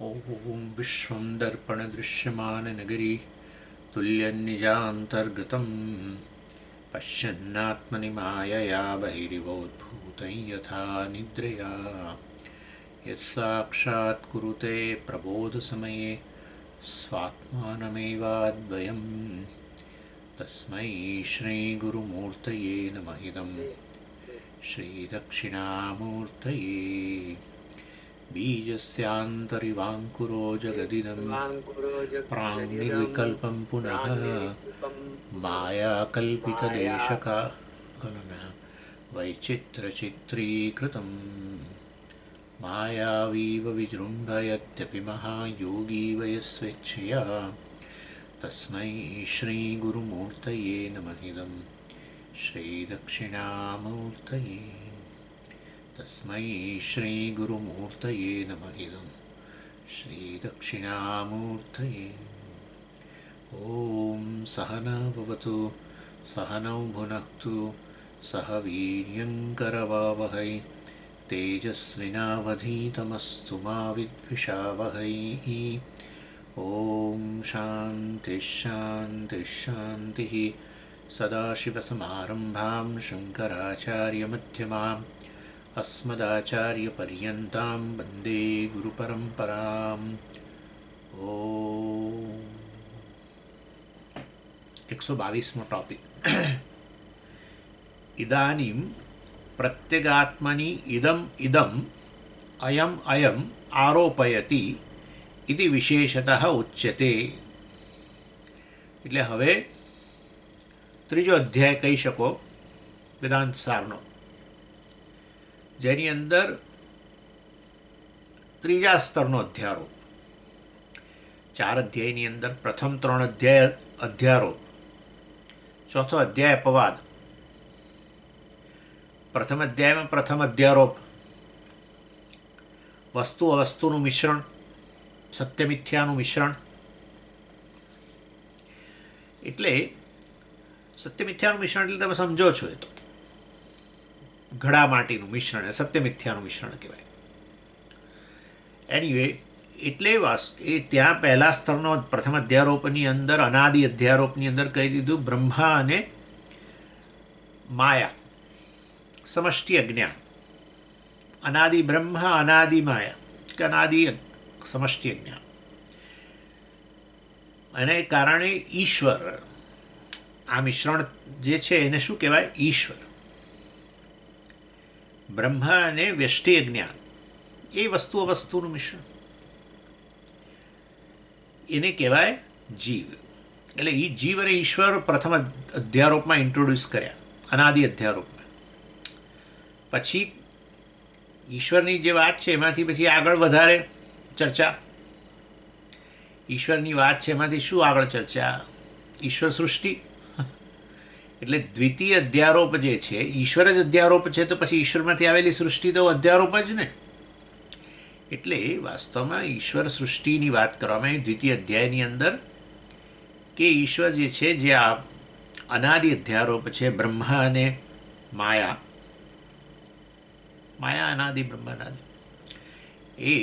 ॐ विश्वं दर्पणदृश्यमाननगरी तुल्यन्निजान्तर्गतं पश्यन्नात्मनि मायया बहिरिवोद्भूतं यथा निद्रया यस्साक्षात् कुरुते प्रबोधसमये स्वात्मानमेवाद्वयं तस्मै श्रीगुरुमूर्तये नमः इदं श्रीदक्षिणामूर्तये बीजस्यान्तरिवाङ्कुरो जगदिदं प्राङ्निर्विकल्पं पुनः मायाकल्पितदेशकालनः वैचित्रचित्रीकृतं मायावीव विजृम्भयत्यपि महायोगी वयस्वेच्छया तस्मै श्रीगुरुमूर्तये नमः इदं श्रीदक्षिणामूर्तये तस्मै श्रीगुरुमूर्तये नमः इदं श्रीदक्षिणामूर्तये। ॐ सहना भवतु सहनौ भुनक्तु सह वीर्यङ्करवावहै तेजस्विनावधीतमस्तु मा विद्विषावहै। ॐ शान्तिः शान्तिः शान्तिः। सदाशिवसमारम्भां शङ्कराचार्यमध्यमाम् अस्मदाचार्यपर्यन्तां वन्दे गुरुपरम्पराम्। ओम 122मो टॉपिक। इदानीं प्रत्यगात्मनि इदम् इदम् अयम् अयम् आरोपयति इति विशेषतः उच्यते। એટલે હવે ત્રીજો અધ્યાય કહી શકો વેદાંત સારનો, જેની અંદર ત્રીજા સ્તરનો અધ્યારોપ. 4 અધ્યાયની અંદર પ્રથમ 3 અધ્યાય અધ્યારોપ, ચોથો અધ્યાય અપવાદ. પ્રથમ અધ્યાયમાં પ્રથમ અધ્યારોપ વસ્તુ અવસ્તુનું મિશ્રણ, સત્ય મિથ્યાનું મિશ્રણ. એટલે સત્ય મિથ્યાનું મિશ્રણ એટલે તમે સમજો છો, એ તો ઘડા માટીનું મિશ્રણ એ સત્ય મિથ્યાનું મિશ્રણ કહેવાય. એનીવે એટલે એ ત્યાં પહેલા સ્તરનો પ્રથમ અધ્યારોપની અંદર, અનાદિ અધ્યારોપની અંદર કહી દીધું બ્રહ્મા અને માયા, સમષ્ટિ અજ્ઞાન. અનાદિ બ્રહ્મ, અનાદિ માયા કે અનાદિ સમષ્ટિ અજ્ઞાન. અને કારણે ઈશ્વર, આ મિશ્રણ જે છે એને શું કહેવાય? ઈશ્વર. બ્રહ્મ અને વ્યષ્ટિ જ્ઞાન એ વસ્તુ અવસ્તુનું મિશ્રણ, એને કહેવાય જીવ. એટલે એ જીવ અને ઈશ્વર પ્રથમ અધ્યારોપમાં ઇન્ટ્રોડ્યુસ કર્યા, અનાદિ અધ્યારોપમાં. પછી ઈશ્વરની જે વાત છે એમાંથી પછી આગળ વધારે ચર્ચા. ઈશ્વરની વાત છે એમાંથી શું આગળ ચર્ચા? ઈશ્વર સૃષ્ટિ. એટલે દ્વિતીય અધ્યારોપ જે છે, ઈશ્વર જ અધ્યારોપ છે, તો પછી ઈશ્વરમાંથી આવેલી સૃષ્ટિ તો અધ્યારોપ જ ને. એટલે વાસ્તવમાં ઈશ્વર સૃષ્ટિની વાત કરવામાં આવી દ્વિતીય અધ્યાયની અંદર, કે ઈશ્વર જે છે, જે આ અનાદિ અધ્યારોપ છે, બ્રહ્મા અને માયા, માયા અનાદિ બ્રહ્મ અનાદિ, એ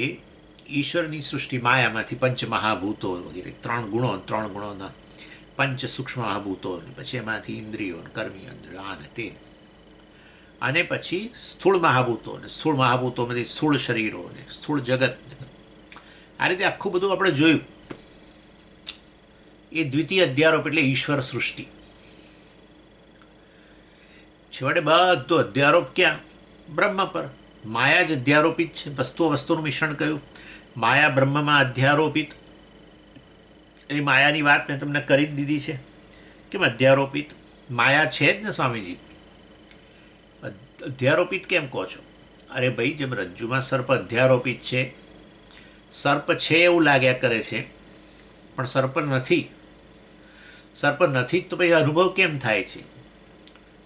ઈશ્વરની સૃષ્ટિ માયામાંથી પંચમહાભૂતો વગેરે 3 ગુણો, 3 ગુણોના પંચ સૂક્ષ્મ મહાભૂતો, પછી એમાંથી ઇન્દ્રિયો, કર્મેન્દ્રિયો, આને તે, અને પછી સ્થૂળ મહાભૂતો, અને સ્થૂળ મહાભૂતોમાંથી સ્થૂળ શરીરો અને સ્થૂળ જગત. આ રીતે આખું બધું આપણે જોયું. એ દ્વિતીય અધ્યારોપ એટલે ઈશ્વર સૃષ્ટિ. છેવટે બધો અધ્યારોપ ક્યાં? બ્રહ્મ પર. માયા જ અધ્યારોપિત છે. વસ્તુ વસ્તુનું મિશ્રણ કહ્યું, માયા બ્રહ્મમાં અધ્યારોપિત. એ માયાની વાત મેં તમને કરી જ દીધી છે. કેમ અધ્યારોપિત? માયા છે જ ને સ્વામીજી, અધ્યારોપિત કેમ કહો છો? અરે ભાઈ, જેમ રજ્જુમાં સર્પ અધ્યારોપિત છે, સર્પ છે એવું લાગ્યા કરે છે, પણ સર્પ નથી. સર્પ નથી તો પછી અનુભવ કેમ થાય છે?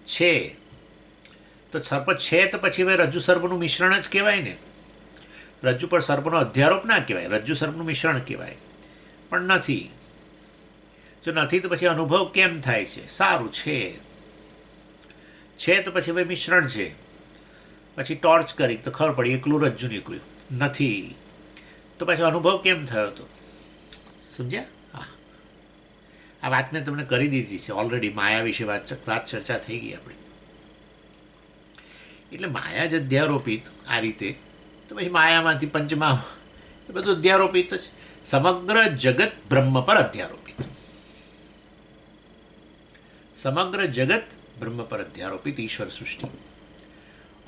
છે તો સર્પ છે, તો પછી હવે રજ્જુ સર્પનું મિશ્રણ જ કહેવાય ને. રજ્જુ પર સર્પનો અધ્યારોપ ના કહેવાય, રજ્જુ સર્પનું મિશ્રણ કહેવાય. પણ નથી. જો નથી તો પછી અનુભવ કેમ થાય છે? સારું છે તો પછી ભાઈ મિશ્રણ છે. પછી ટોર્ચ કરી તો ખબર પડી એકલું રજ્જુ નીકળ્યું. નથી તો પાછો અનુભવ કેમ થયો હતો? સમજ્યા? હા, આ વાત મેં તમને કરી દીધી છે ઓલરેડી. માયા વિશે વાત ચર્ચા થઈ ગઈ આપણી. એટલે માયા જ અધ્યારોપિત આ રીતે, તો પછી માયામાંથી પંચમા એ બધું અધ્યારોપિત જ. સમગ્ર જગત બ્રહ્મ પર અધ્યારોપિત. સમગ્ર જગત બ્રહ્મ પર અધ્યારોપિત ઈશ્વર સૃષ્ટિ.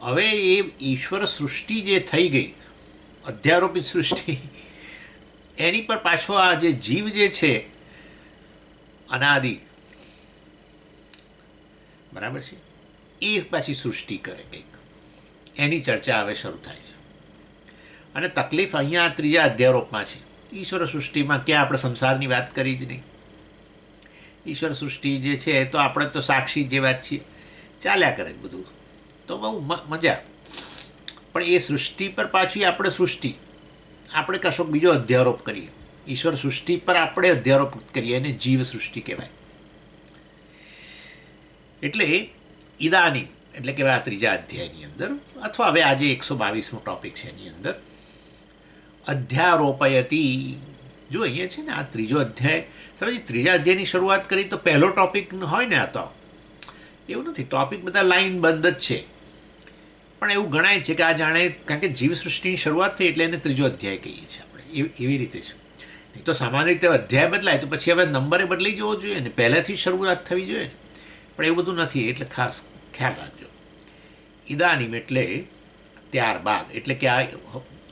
હવે એ ઈશ્વર સૃષ્ટિ જે થઈ ગઈ, અધ્યારોપિત સૃષ્ટિ, એની પર પાછો આ જે જીવ જે છે અનાદિ, બરાબર છે, એ પાછી સૃષ્ટિ કરે કંઈક, એની ચર્ચા હવે શરૂ થાય છે. અને તકલીફ અહીંયા ત્રીજા અધ્યારોપમાં છે. ઈશ્વર સૃષ્ટિમાં ક્યાં આપણે સંસારની વાત કરી જ નહીં. ઈશ્વર સૃષ્ટિ જે છે તો આપણે તો સાક્ષી જેવા જ છીએ, ચાલ્યા કરે બધું, તો બહુ મજા. પણ એ સૃષ્ટિ પર પાછી આપણે કશોક બીજો અધ્યારોપ કરીએ. ઈશ્વર સૃષ્ટિ પર આપણે અધ્યારોપ કરીએ, એને જીવ સૃષ્ટિ કહેવાય. એટલે ઇદાની એટલે કે આ ત્રીજા અધ્યાયની અંદર, અથવા હવે આજે 122મો ટોપિક છે એની અંદર, અધ્યારોપયતી. જો અહીંયા છે ને આ ત્રીજો અધ્યાય, સમજી, ત્રીજા અધ્યાયની શરૂઆત કરી તો પહેલો ટોપિક હોય ને, આ તો એવું નથી. ટોપિક બધા લાઈન બંધ જ છે, પણ એવું ગણાય છે કે આ જાણે, કારણ કે જીવ સૃષ્ટિની શરૂઆત થઈ એટલે એને ત્રીજો અધ્યાય કહીએ છીએ આપણે, એવી રીતે છે. નહીં તો સામાન્ય રીતે અધ્યાય બદલાય તો પછી હવે નંબરે બદલાઈ જવો જોઈએ ને, પહેલેથી શરૂઆત થવી જોઈએ ને, પણ એવું બધું નથી. એટલે ખાસ ખ્યાલ રાખજો. ઇદાનીમ એટલે ત્યારબાદ, એટલે કે આ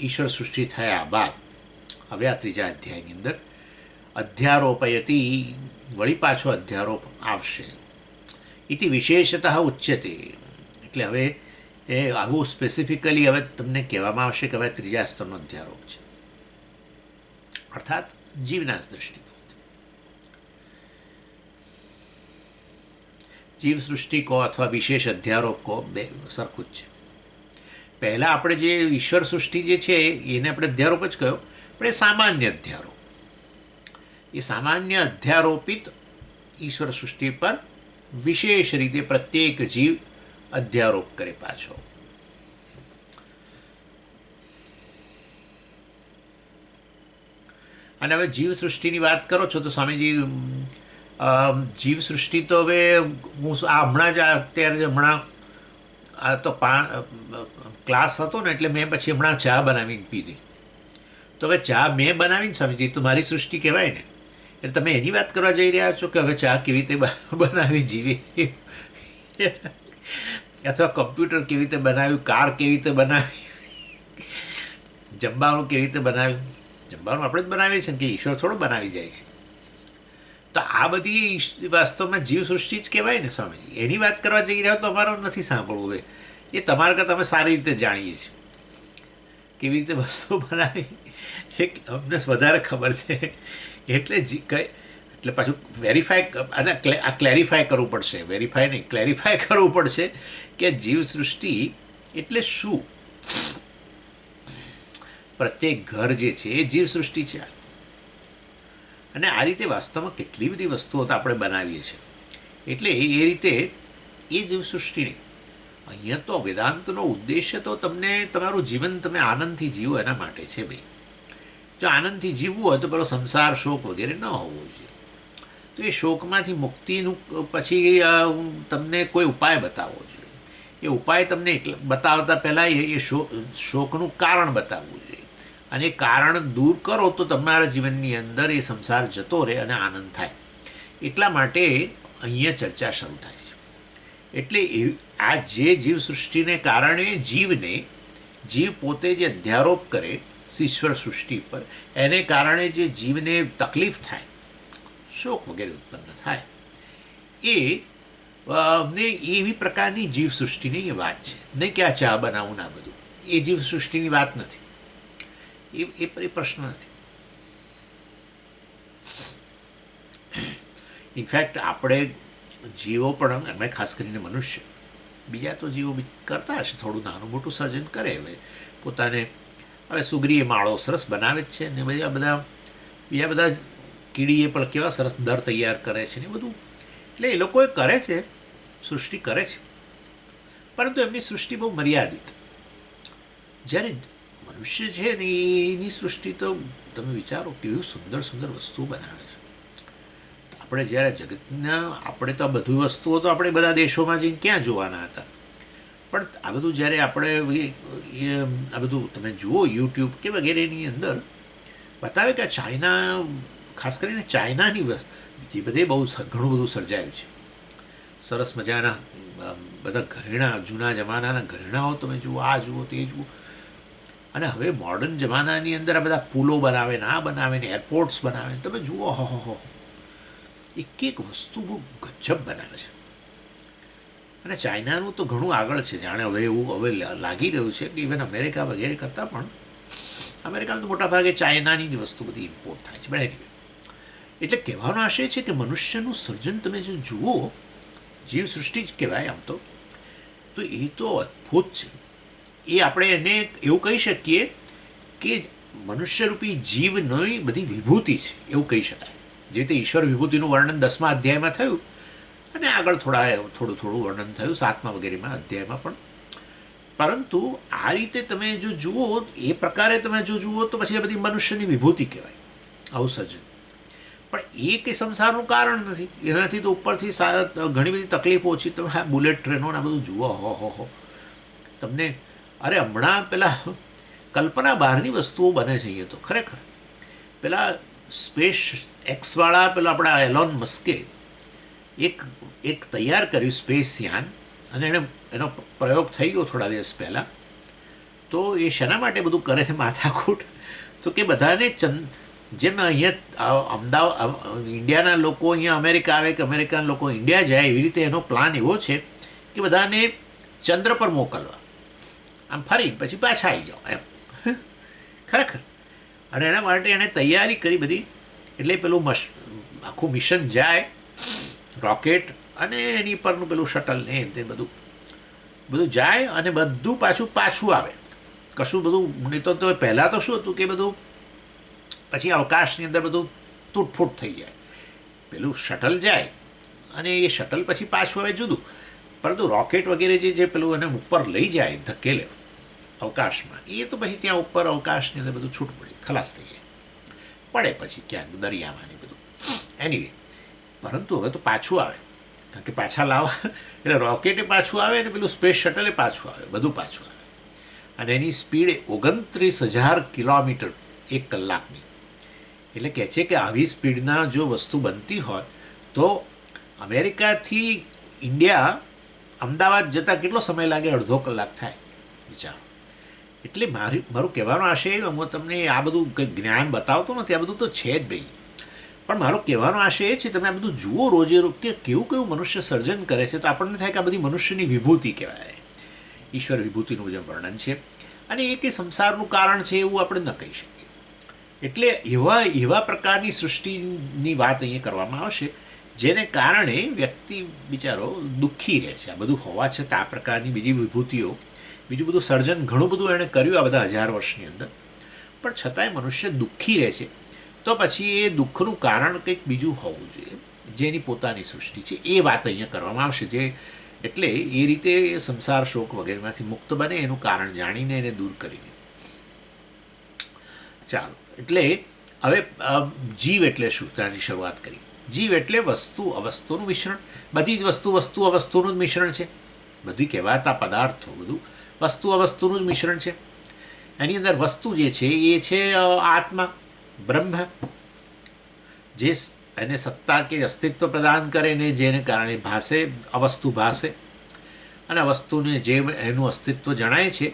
ઈશ્વર સૃષ્ટિ થયા બાદ હવે આ ત્રીજા અધ્યાયની અંદર અધ્યારોપયતી, વળી પાછો અધ્યારોપ આવશે. ઇતિ વિશેષતઃ ઉચ્યતે, એટલે હવે એ આવું સ્પેસિફિકલી હવે તમને કહેવામાં આવશે કે હવે ત્રીજા સ્તરનો અધ્યારોપ છે, અર્થાત જીવના દૃષ્ટિકોણ. જીવ સૃષ્ટિ કહો અથવા વિશેષ અધ્યારોપ કહો, બે સરખું જ છે. પહેલાં આપણે જે ઈશ્વર સૃષ્ટિ જે છે એને આપણે અધ્યારોપ જ કહ્યો, પણ એ સામાન્ય અધ્યારોપ. એ સામાન્ય અધ્યારોપિત ઈશ્વર સૃષ્ટિ પર વિશેષ રીતે પ્રત્યેક જીવ અધ્યારોપ કરે પાછો. અને હવે જીવ સૃષ્ટિની વાત કરો છો તો સ્વામીજી, જીવ સૃષ્ટિ તો હવે હું હમણાં જ આ તો ક્લાસ હતો ને, એટલે મેં પછી હમણાં ચા બનાવીને પીધી. તો હવે ચા મેં બનાવીને સ્વામીજી તો મારી સૃષ્ટિ કહેવાય ને. એટલે તમે એની વાત કરવા જઈ રહ્યા છો કે હવે ચા કેવી રીતે બનાવી જીવી, અથવા કમ્પ્યુટર કેવી રીતે બનાવ્યું, કાર કેવી રીતે બનાવી, જમવાનું કેવી રીતે બનાવ્યું. જમવાનું આપણે જ બનાવીએ છીએ કે ઈશ્વર થોડો બનાવી જાય છે. તો આ બધી વાસ્તવમાં જીવ સૃષ્ટિ જ કહેવાય ને સ્વામીજી. એની વાત કરવા જઈ રહ્યા તો અમારો નથી સાંભળવું. હવે એ તમારા કરતાં અમે સારી રીતે જાણીએ છીએ કેવી રીતે વસ્તુ બનાવી, એ અમને વધારે ખબર છે. એટલે પાછું આ ક્લેરિફાય કરવું પડશે. વેરીફાય નહીં, ક્લેરિફાય કરવું પડશે કે જીવ સૃષ્ટિ એટલે શું. પ્રત્યેક ઘર જે છે એ જીવ સૃષ્ટિ છે. અને આ રીતે વાસ્તવમાં કેટલી બધી વસ્તુઓ તો આપણે બનાવીએ છીએ. એટલે એ રીતે એ જીવ સૃષ્ટિની અહીંયા તો વેદાંતનો ઉદ્દેશ્ય તો તમને તમારું જીવન તમે આનંદથી જીવો એના માટે છે ભાઈ. જો આનંદથી જીવવું હોય તો પેલો સંસાર શોક વગેરે ન હોવો જોઈએ. તો એ શોકમાંથી મુક્તિનું પછી તમને કોઈ ઉપાય બતાવવો જોઈએ. એ ઉપાય તમને બતાવતા પહેલાં એ શોકનું કારણ બતાવવું જોઈએ. અને એ કારણ દૂર કરો તો તમારા જીવનની અંદર એ સંસાર જતો રહે અને આનંદ થાય. એટલા માટે અહીંયા ચર્ચા શરૂ થાય છે. એટલે આ જે જીવ સૃષ્ટિને કારણે જીવ પોતે જે અધ્યારોપ કરે ઈશ્વર સૃષ્ટિ પર, એને કારણે જે જીવને તકલીફ થાય, શોક વગેરે ઉત્પન્ન થાય, ને એવી પ્રકારની જીવ સૃષ્ટિની એ વાત છે. નહીં કે આ ચા બનાવવું ના બધું, એ જીવ સૃષ્ટિની વાત નથી. એ પ્રશ્ન નથી. ઇનફેક્ટ આપણે જીવો પણ, અમે ખાસ કરીને મનુષ્ય, બીજા તો જીવો કરતા હશે થોડું નાનું મોટું સર્જન કરે. હવે પોતાને હવે સુગરીએ માળો સરસ બનાવે જ છે ને, બીજા બધા કીડીએ પણ કેવા સરસ દર તૈયાર કરે છે ને બધું. એટલે એ લોકો કરે છે, સૃષ્ટિ કરે છે, પરંતુ એમની સૃષ્ટિ બહુ મર્યાદિત. જ્યારે મનુષ્ય છે ને એની સૃષ્ટિ તો તમે વિચારો કેવી સુંદર સુંદર વસ્તુઓ બનાવે છે. આપણે જ્યારે જગતના આપણે તો આ બધી વસ્તુઓ તો આપણે બધા દેશોમાં જઈને ક્યાં જોવાના હતા, પણ આ બધું જ્યારે આપણે આ બધું તમે જુઓ યુટ્યુબ કે વગેરેની અંદર બતાવે કે ચાઇના, ખાસ કરીને ચાઇનાની જે બધે બહુ ઘણું બધું સર્જાયું છે. સરસ મજાના બધા ઘરેણાં, જૂના જમાનાના ઘરેણાઓ તમે જુઓ, આ જુઓ તે જુઓ. અને હવે મોડર્ન જમાનાની અંદર આ બધા પુલો બનાવે ને આ બનાવે ને એરપોર્ટ્સ બનાવે, તમે જુઓ હો એક એક વસ્તુ બહુ ગજબ બનાવે છે. અને ચાઇનાનું તો ઘણું આગળ છે, જાણે હવે એવું હવે લાગી રહ્યું છે કે ઇવન અમેરિકા વગેરે કરતાં પણ અમેરિકામાં તો મોટાભાગે ચાઇનાની જ વસ્તુ બધી ઇમ્પોર્ટ થાય છે. પણ એની એટલે કહેવાનો આશય છે કે મનુષ્યનું સર્જન તમે જો જુઓ, જીવ સૃષ્ટિ જ કહેવાય આમ તો એ તો અદ્ભુત છે. એ આપણે એને એવું કહી શકીએ કે મનુષ્યરૂપી જીવની બધી વિભૂતિ છે એવું કહી શકાય. જે રીતે ઈશ્વર વિભૂતિનું વર્ણન 10મા અધ્યાયમાં થયું અને આગળ થોડું વર્ણન થયું 7મા વગેરેમાં અધ્યાયમાં પણ. પરંતુ આ રીતે તમે જો જુઓ, એ પ્રકારે તમે જો જુઓ તો પછી આ બધી મનુષ્યની વિભૂતિ કહેવાય આવું સર્જન. પણ એ કંઈ સંસારનું કારણ નથી. એનાથી તો ઉપરથી ઘણી બધી તકલીફો ઓછી. તમે આ બુલેટ ટ્રેનો આ બધું જુઓ હો તમને. અરે હમણાં પેલા કલ્પના બહારની વસ્તુઓ બને છે અહીંયા તો ખરેખર. પેલા સ્પેસ એક્સવાળા પેલા આપણા એલોન મસ્કે એક તૈયાર કર્યું સ્પેસ યાન, અને એનો પ્રયોગ થઈ ગયો થોડા દિવસ પહેલાં. તો એ શેના માટે બધું કરે છે માથાકૂટ? તો કે બધાને જેમ અહીંયા અમદાવાદ ઇન્ડિયાના લોકો અહીંયા અમેરિકા આવે કે અમેરિકાના લોકો ઇન્ડિયા જાય, એવી રીતે એનો પ્લાન એવો છે કે બધાને ચંદ્ર પર મોકલવા, આમ ફરીને પછી પાછા આવી જાઓ એમ ખરેખર. અને એના માટે એણે તૈયારી કરી બધી. એટલે પેલું આખું મિશન જાય, રોકેટ અને એની પરનું પેલું શટલ ને તે બધું જાય અને બધું પાછું આવે. કશું બધું નહીં તો પહેલાં તો શું હતું કે બધું પછી અવકાશની અંદર બધું તૂટફૂટ થઈ જાય. પેલું શટલ જાય અને એ શટલ પછી પાછું આવે જુદું, પરંતુ રોકેટ વગેરે જે પેલું એને ઉપર લઈ જાય ધકેલે અવકાશમાં, એ તો પછી ત્યાં ઉપર અવકાશની અંદર બધું છૂટ પડી ખલાસ થઈ જાય, પડે પછી ક્યાંક દરિયામાં ને બધું. એનીવે, પરંતુ હવે તો પાછું આવે, કારણ કે પાછા લાવવા એટલે રોકેટે પાછું આવે ને પેલું સ્પેસ શટલે પાછું આવે, બધું પાછું આવે. અને એની સ્પીડ 29,000 કિલોમીટર 1 કલાકની. એટલે કહે છે કે આવી સ્પીડના જો વસ્તુ બનતી હોય તો અમેરિકાથી ઇન્ડિયા અમદાવાદ જતાં કેટલો સમય લાગે? 1/2 કલાક થાય, વિચારો. એટલે મારું કહેવાનો આશય, હું તમને આ બધું કંઈક જ્ઞાન બતાવતો નથી, આ બધું તો છે જ ભાઈ. પણ મારો કહેવાનો આશય એ છે તમે આ બધું જુઓ રોજે રોજ કે કેવું મનુષ્ય સર્જન કરે છે, તો આપણને થાય કે આ બધી મનુષ્યની વિભૂતિ કહેવાય. ઈશ્વર વિભૂતિનું જે વર્ણન છે અને એ કંઈ સંસારનું કારણ છે એવું આપણે ન કહી શકીએ. એટલે એવા પ્રકારની સૃષ્ટિની વાત અહીંયા કરવામાં આવશે જેને કારણે વ્યક્તિ બિચારો દુઃખી રહે છે. આ બધું હોવા છતાં આ પ્રકારની બીજી વિભૂતિઓ, બીજું બધું સર્જન ઘણું બધું એણે કર્યું આ બધા 1000 વર્ષની અંદર, પણ છતાંય મનુષ્ય દુઃખી રહે છે. તો પછી એ દુઃખનું કારણ કંઈક બીજું હોવું જોઈએ, જેની પોતાની સૃષ્ટિ છે. એ વાત અહીંયા કરવામાં આવશે. એટલે એ રીતે સંસાર શોક વગેરેમાંથી મુક્ત બને એનું કારણ જાણીને એને દૂર કરીને. ચાલો, એટલે હવે જીવ એટલે શું ત્યાંથી શરૂઆત કરી. જીવ એટલે વસ્તુ અવસ્તુનું મિશ્રણ. બધી જ વસ્તુ અવસ્તુનું જ મિશ્રણ છે. બધી કહેવાતા પદાર્થો બધું વસ્તુ અવસ્તુનું જ મિશ્રણ છે. એની અંદર વસ્તુ જે છે એ છે આત્મા, બ્રહ્મ, જે એને સત્તા કે અસ્તિત્વ પ્રદાન કરે ને જેને કારણે ભાસે, અવસ્તુ ભાસે. અને વસ્તુને જે એનું અસ્તિત્વ જણાય છે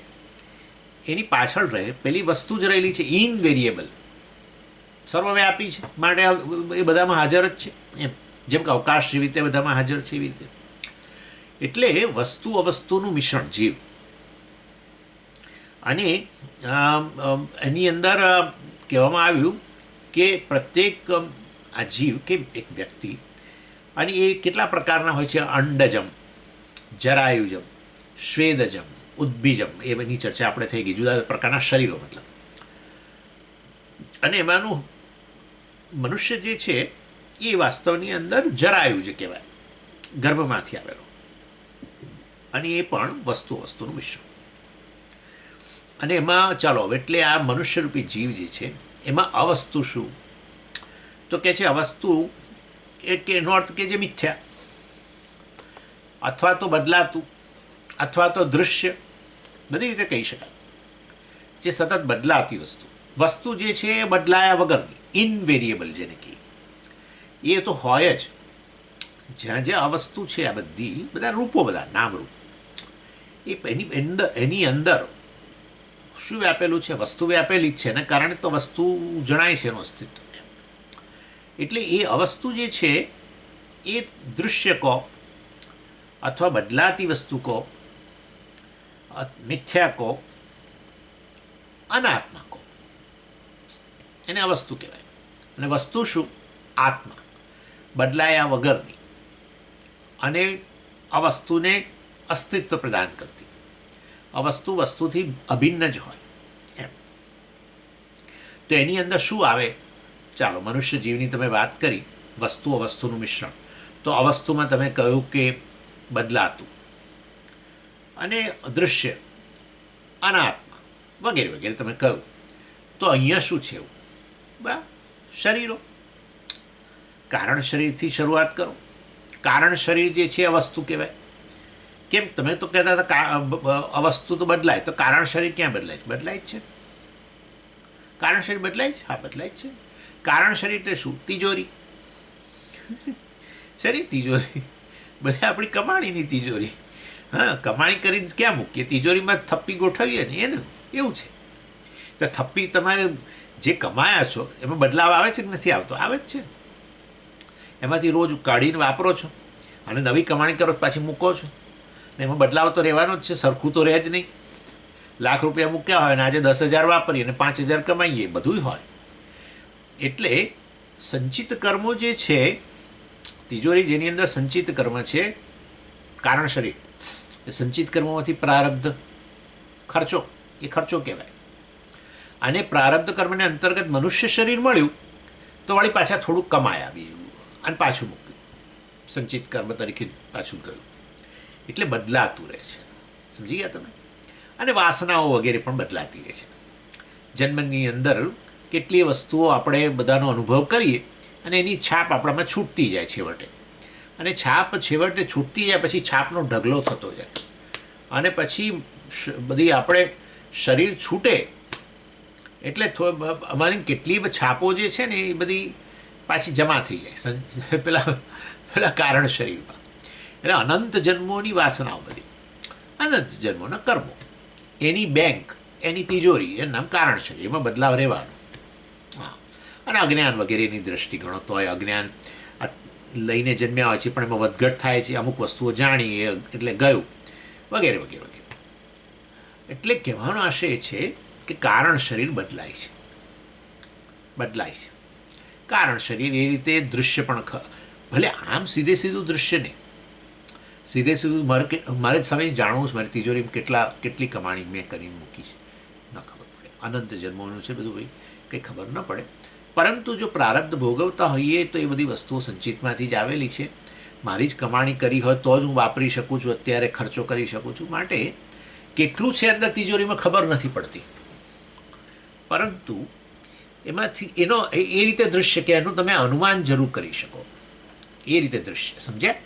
એની પાછળ રહે પેલી વસ્તુ જ રહેલી છે, ઇનવેરિયેબલ, સર્વવ્યાપી છે, માટે એ બધામાં હાજર જ છે. એમ જેમ કે અવકાશ જેવી રીતે બધામાં હાજર છે એવી રીતે. એટલે વસ્તુ અવસ્તુનું મિશ્રણ જીવ. અને એની અંદર કહેવામાં આવ્યું કે પ્રત્યેક આ જીવ કે એક વ્યક્તિ, અને એ કેટલા પ્રકારના હોય છે? અંડજમ, જરાયુજમ, શ્વેદજમ, ઉદ્ભીજમ, એ બધી ચર્ચા આપણે થઈ ગઈ. જુદા પ્રકારના શરીરો મતલબ. અને એમાંનું મનુષ્ય જે છે એ વાસ્તવની અંદર જરાયુ જે કહેવાય, ગર્ભમાંથી આવેલો, અને એ પણ વસ્તુનું મિશ્રણ. અને એમાં ચાલો હવે એટલે આ મનુષ્યરૂપી જીવ જે છે એમાં અવસ્તુ શું? તો કે છે અવસ્તુ એ કે એનો અર્થ કે જે મિથ્યા અથવા તો બદલાતું અથવા તો દૃશ્ય, બધી રીતે કહી શકાય, જે સતત બદલાતી વસ્તુ. વસ્તુ જે છે એ બદલાયા વગરની, ઇનવેરિયેબલ જેને કહીએ, એ તો હોય જ. જ્યાં જે અવસ્તુ છે આ બધી, બધા રૂપો, બધા નામરૂપ, એની અંદર શું વ્યાપેલું છે? વસ્તુ વ્યાપેલી જ છે ને, કારણે તો વસ્તુ જણાય છે એનું અસ્તિત્વ. એટલે એ અવસ્તુ જે છે એ દૃશ્ય કહો અથવા બદલાતી વસ્તુ કહો, મિથ્યા કહો, અનાત્મા કહો, એને અવસ્તુ કહેવાય. અને વસ્તુ શું? આત્મા, બદલાયા વગરની અને અવસ્તુને અસ્તિત્વ પ્રદાન કરતી. અવસ્તુ વસ્તુથી અભિન્ન જ હોય એમ. તો એની અંદર શું આવે? ચાલો, મનુષ્ય જીવની તમે વાત કરી, વસ્તુ અવસ્તુનું મિશ્રણ. તો અવસ્તુમાં તમે કહ્યું કે બદલાતું, અને દૃશ્ય, અનાત્મા વગેરે વગેરે તમે કહ્યું. તો અહીંયા શું છે એવું? બા શરીરો, કારણ શરીરથી શરૂઆત કરો. કારણ શરીર જે છે એ વસ્તુ કહેવાય. કેમ? તમે તો કહેતા હતા અવસ્તુ તો બદલાય, તો કારણ શરીર ક્યાં બદલાય છે? બદલાય જ છે. કારણ શરીર બદલાય છે? હા, બદલાય જ છે. કારણ શરીર એટલે શું? તિજોરી. શરીર તિજોરી, બધી આપણી કમાણીની તિજોરી. હા, કમાણી કરીને ક્યાં મૂકીએ? તિજોરીમાં થપ્પી ગોઠવીએ ને એનું એવું છે. તો થપ્પી તમારે જે કમાયા છો એમાં બદલાવ આવે છે કે નથી આવતો? આવે જ છે. એમાંથી રોજ કાઢીને વાપરો છો અને નવી કમાણી કરો પાછી મૂકો છો, ને એમાં બદલાવ તો રહેવાનો જ છે, સરખું તો રહે જ નહીં. લાખ રૂપિયા મૂક્યા હોય અને આજે 10,000 વાપરીએ અને 5,000 કમાઈએ, બધું હોય. એટલે સંચિત કર્મો જે છે, તિજોરી જેની અંદર સંચિત કર્મ છે, કારણ શરીર, એ સંચિત કર્મોમાંથી પ્રારબ્ધ ખર્ચો, એ ખર્ચો કહેવાય. અને પ્રારબ્ધ કર્મને અંતર્ગત મનુષ્ય શરીર મળ્યું તો વળી પાછા થોડુંક કમાયા બીજું અને પાછું મૂક્યું, સંચિત કર્મ તરીકે પાછું ગયું. એટલે બદલાતું રહે છે. સમજી ગયા તમે? અને વાસનાઓ વગેરે પણ બદલાતી રહે છે. જન્મની અંદર કેટલીય વસ્તુઓ આપણે બધાનો અનુભવ કરીએ અને એની છાપ આપણામાં છૂટતી જાય છેવટે. અને છાપ છેવટે છૂટતી જાય પછી છાપનો ઢગલો થતો જાય, અને પછી બધી આપણે શરીર છૂટે એટલે અમારી કેટલી છાપો જે છે ને એ બધી પાછી જમા થઈ જાય પેલા કારણ શરીરમાં. એટલે અનંત જન્મોની વાસનાઓ બધી, અનંત જન્મોના કર્મો, એની બેંક, એની તિજોરી, એનું નામ કારણ શરીર. એમાં બદલાવ રહેવાનો. હા, અને અજ્ઞાન વગેરેની દ્રષ્ટિ ગણો તોય અજ્ઞાન લઈને જન્મ્યા હોય છે પણ એમાં વધઘટ થાય છે, અમુક વસ્તુઓ જાણી એટલે ગયું, વગેરે વગેરે વગેરે. એટલે કહેવાનો આશય એ છે કે કારણ શરીર બદલાય છે, બદલાય છે. કારણ શરીર એ રીતે દૃશ્ય પણ, ભલે આમ સીધે સીધું દૃશ્ય નહીં, સીધે સીધું મારે સમય જાણવું છે મારી તિજોરીમાં કેટલી કમાણી મેં કરીને મૂકી છે, ન ખબર પડે. અનંત જન્મોનું છે બધું, ભાઈ કંઈ ખબર ન પડે. પરંતુ જો પ્રારબ્ધ ભોગવતા હોઈએ તો એ બધી વસ્તુઓ સંચિતમાંથી જ આવેલી છે. મારી જ કમાણી કરી હોય તો જ હું વાપરી શકું છું, અત્યારે ખર્ચો કરી શકું છું. માટે કેટલું છે અંદર તિજોરીમાં ખબર નથી પડતી, પરંતુ એમાંથી એનો એ રીતે દૃશ્ય કે એનું તમે અનુમાન જરૂર કરી શકો, એ રીતે દૃશ્ય. સમજ્યા?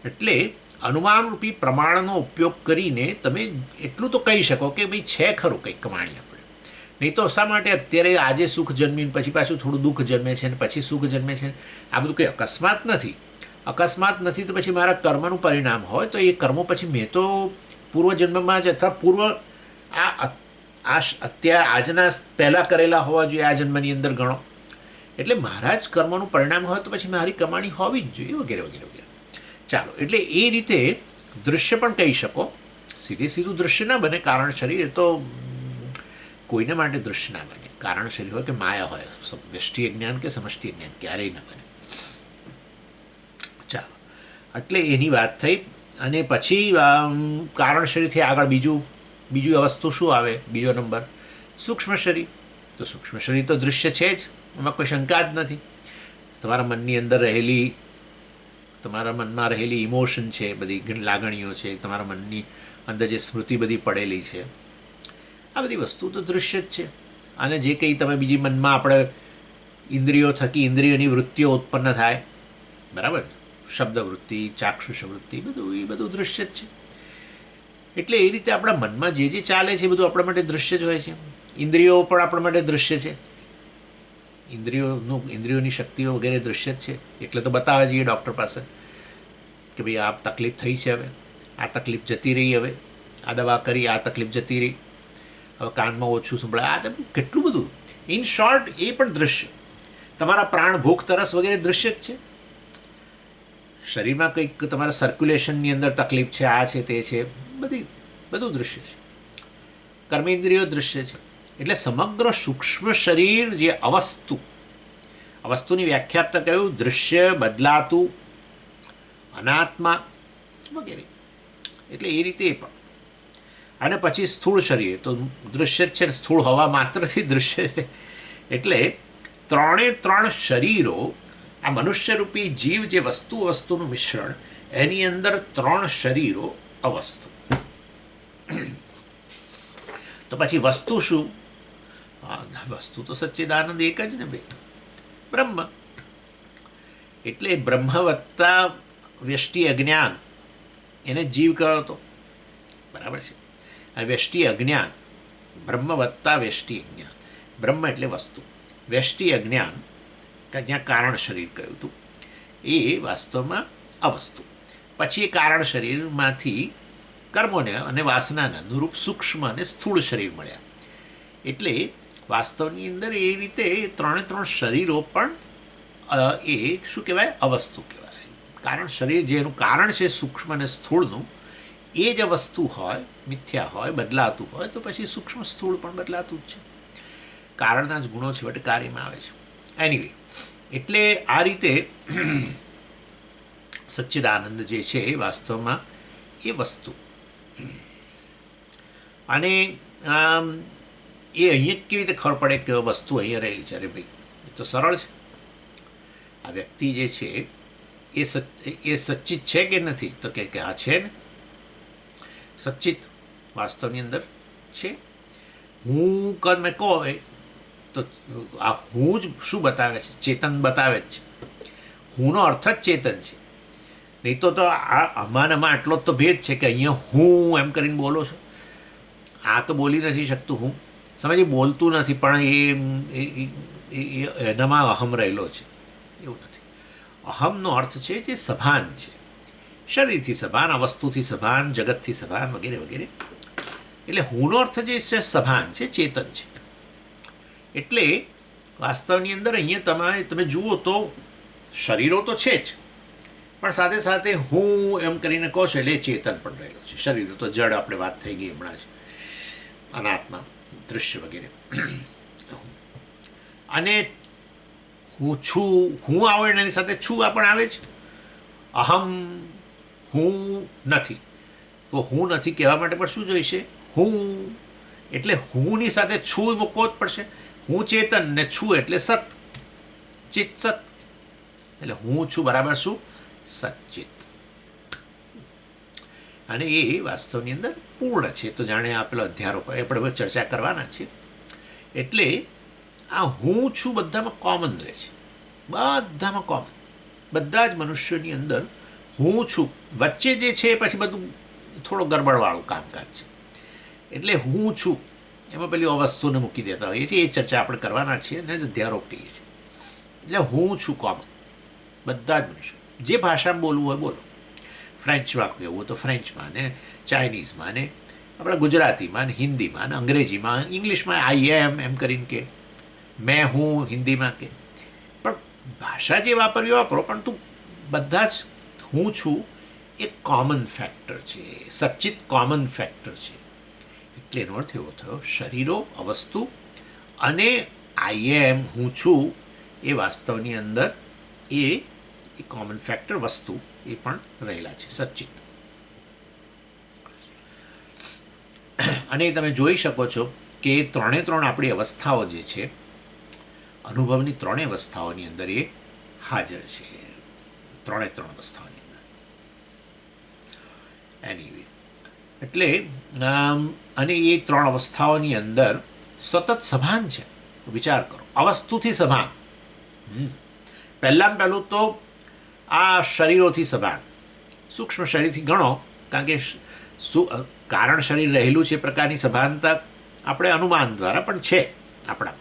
એટલે અનુમાનરૂપી પ્રમાણનો ઉપયોગ કરીને તમે એટલું તો કહી શકો કે ભાઈ છે ખરું કંઈક કમાણી આપણે. નહીં તો શા માટે અત્યારે આજે સુખ જન્મીને પછી પાછું થોડું દુઃખ જન્મે છે ને પછી સુખ જન્મે છે? આ બધું કંઈ અકસ્માત નથી. અકસ્માત નથી તો પછી મારા કર્મનું પરિણામ હોય તો એ કર્મો પછી મેં તો પૂર્વજન્મમાં જ અથવા પૂર્વ અત્યારે આજના પહેલાં કરેલા હોવા જોઈએ, આ જન્મની અંદર ગણો. એટલે મારા જ કર્મનું પરિણામ હોય તો પછી મારી કમાણી હોવી જ જોઈએ, વગેરે વગેરે વગેરે. ચાલો, એટલે એ રીતે દૃશ્ય પણ કહી શકો. સીધે સીધું દૃશ્ય ના બને કારણ શરીર, તો કોઈને માટે દૃશ્ય ના બને. કારણ શરીર હોય કે માયા હોય, વ્યષ્ટિ જ્ઞાન કે સમષ્ટિ જ્ઞાન ક્યારેય ના બને. ચાલો, એટલે એની વાત થઈ. અને પછી કારણ શરીરથી આગળ બીજું વસ્તુ શું આવે? બીજો નંબર સૂક્ષ્મ શરીર. તો સૂક્ષ્મ શરીર તો દૃશ્ય છે જ, એમાં કોઈ શંકા જ નથી. તમારા મનની અંદર તમારા મનમાં રહેલી ઇમોશન છે, બધી લાગણીઓ છે, તમારા મનની અંદર જે સ્મૃતિ બધી પડેલી છે, આ બધી વસ્તુ તો દૃશ્ય જ છે. અને જે કંઈ તમે બીજી મનમાં આપણે ઇન્દ્રિયો થકી ઇન્દ્રિયોની વૃત્તિઓ ઉત્પન્ન થાય, બરાબર ને, શબ્દ વૃત્તિ, ચાક્ષુષ વૃત્તિ, એ બધું દૃશ્ય જ છે. એટલે એ રીતે આપણા મનમાં જે ચાલે છે એ બધું આપણા માટે દૃશ્ય જ હોય છે. ઇન્દ્રિયો પણ આપણા માટે દૃશ્ય છે. ઇન્દ્રિયોની શક્તિઓ વગેરે દૃશ્ય જ છે. એટલે તો બતાવે છે એ ડૉક્ટર પાસે કે ભાઈ આ તકલીફ થઈ છે, હવે આ તકલીફ જતી રહી, હવે આ દવા કરી, આ તકલીફ જતી રહી, હવે કાનમાં ઓછું સંભળાય, આ કેટલું બધું. ઇન શોર્ટ એ પણ દૃશ્ય. તમારા પ્રાણ, ભૂખ, તરસ વગેરે દૃશ્ય જ છે. શરીરમાં કંઈક તમારા સર્ક્યુલેશનની અંદર તકલીફ છે, આ છે, તે છે, બધું દૃશ્ય છે. કર્મેન્દ્રિયો દૃશ્ય છે. એટલે સમગ્ર સૂક્ષ્મ શરીર જે અવસ્તુની વ્યાખ્યા તો કહ્યું, દૃશ્ય, બદલાતું, અનાત્મા વગેરે. એટલે એ રીતે પણ. અને પછી સ્થૂળ શરીર તો દૃશ્ય જ છે ને, સ્થૂળ હવા માત્રથી દૃશ્ય છે. એટલે 3 શરીરો, આ મનુષ્યરૂપી જીવ જે વસ્તુનું મિશ્રણ, એની અંદર 3 શરીરો અવસ્તુ. તો પછી વસ્તુ શું? વસ્તુ તો સચ્ચિદાનંદ એક જ ને ભાઈ, બ્રહ્મ. એટલે બ્રહ્મ વત્તા વ્યષ્ટિ અજ્ઞાન, એને જીવ કહ્યો હતો, બરાબર છે. આ વ્યષ્ટિ અજ્ઞાન, બ્રહ્મ વત્તા વ્યષ્ટિ અજ્ઞાન. બ્રહ્મ એટલે વસ્તુ, વ્યષ્ટિ અજ્ઞાન જ્યાં કારણ શરીર કહ્યું હતું, એ વાસ્તવમાં અવસ્તુ. પછી એ કારણ શરીરમાંથી કર્મોને અને વાસનાના અનુરૂપ સૂક્ષ્મ અને સ્થૂળ શરીર મળ્યા. એટલે વાસ્તવની અંદર એ રીતે 3 શરીરો પણ એ શું કહેવાય? અવસ્તુ કહેવાય. કારણ શરીર જેનું કારણ છે સૂક્ષ્મ અને સ્થૂળનું, એ જ વસ્તુ હોય, મિથ્યા હોય, બદલાતું હોય, તો પછી સૂક્ષ્મ સ્થૂળ પણ બદલાતું જ છે. કારણના જ ગુણો છેવટે કાર્યમાં આવે છે. એનીવે, એટલે આ રીતે સચ્ચિદાનંદ જે છે એ વાસ્તવમાં એ વસ્તુ. અને એ અહીંયા કેવી રીતે ખબર પડે કે વસ્તુ અહીંયા રહેલી છે? અરે ભાઈ, એ તો સરળ છે. આ વ્યક્તિ જે છે એ સચ્ચિત છે કે નથી? તો કે આ છે ને, સચ્ચિત વાસ્તવની અંદર છે. હું તમે કહો તો આ હું જ શું બતાવે છે? ચેતન બતાવે જ છે. હુંનો અર્થ જ ચેતન છે. નહીં તો આમાં આટલો જ તો ભેદ છે કે અહીંયા હું એમ કરીને બોલો છો, આ તો બોલી નથી શકતું. હું સમજી બોલતું નથી, પણ એનામાં અહમ રહેલો છે. એવું નથી. અહમનો અર્થ છે જે સભાન છે, શરીરથી સભાન, આ વસ્તુથી સભાન, જગતથી સભાન વગેરે વગેરે. એટલે હુંનો અર્થ જે છે સભાન છે, ચેતન છે. એટલે વાસ્તવની અંદર અહીંયા તમે જુઓ તો શરીરો તો છે જ, પણ સાથે સાથે હું એમ કરીને કહો છો એટલે ચેતન પણ રહેલો છે. શરીરો તો જડ, આપણે વાત થઈ ગઈ હમણાં જ, અનાત્મા, દૃશ્ય વગેરે. અને હું છું, હું આવે એની સાથે છું આ પણ આવે છે. અહમ, હું નથી. તો હું નથી કહેવા માટે પણ શું જોઈશે? હું. એટલે હુંની સાથે છું મૂકવો જ પડશે. હું ચેતન ને છું એટલે સત, ચિત સત. એટલે હું છું બરાબર શું? સચ્ચિત. અને એ વાસ્તવની અંદર પૂર્ણ છે. તો જાણે આપેલો અધ્યારોપ આપણે ચર્ચા કરવાના છે. એટલે આ હું છું બધામાં કોમન રહે છે, બધામાં કોમન. બધા જ મનુષ્યોની અંદર હું છું. વચ્ચે જે છે પછી બધું થોડો ગરબડવાળું કામકાજ છે. એટલે હું છું એમાં પેલી અવસ્તુને મૂકી દેતા હોઈએ છીએ. એ ચર્ચા આપણે કરવાના છીએ અને અધ્યારોપ કહીએ છીએ. એટલે હું છું કોમન, બધા જ મનુષ્યો જે ભાષામાં બોલવું હોય બોલો. ફ્રેન્ચમાં કહેવું હોય તો ફ્રેન્ચમાં, ને ચાઇનીઝમાં, ને આપણા ગુજરાતીમાં, ને હિન્દીમાં, ને અંગ્રેજીમાં, ઇંગ્લિશમાં આઈ એમ કરીને કે, મેં હું હિન્દીમાં કે. પણ ભાષા જે વાપરવી વાપરો, પણ તું બધા જ હું છું એ કોમન ફેક્ટર છે, સચ્ચિત કોમન ફેક્ટર છે. એટલે એનો અર્થ એવો થયો, શરીરો, અવસ્તુ અને આઈ એમ, હું છું, એ વાસ્તવની અંદર એ કોમન ફેક્ટર, વસ્તુ એ પણ રહેલા છે, સચ્ચિત. અને તમે જોઈ શકો છો કે 3 આપણી અવસ્થાઓ જે છે, અનુભવની 3 અવસ્થાઓની અંદર એ હાજર છે. 3 અવસ્થાઓની અંદર. એનીવે, એટલે અને એ ત્રણ અવસ્થાઓની અંદર સતત સભાન છે. વિચાર કરો, અવસ્તુથી સભાન. પહેલાં પહેલું તો આ શરીરોથી સભાન, સૂક્ષ્મ શરીરથી ગણો, કારણ કે કારણ શરીર રહેલું છે પ્રકારની સભાનતા આપણે અનુમાન દ્વારા પણ છે આપણા,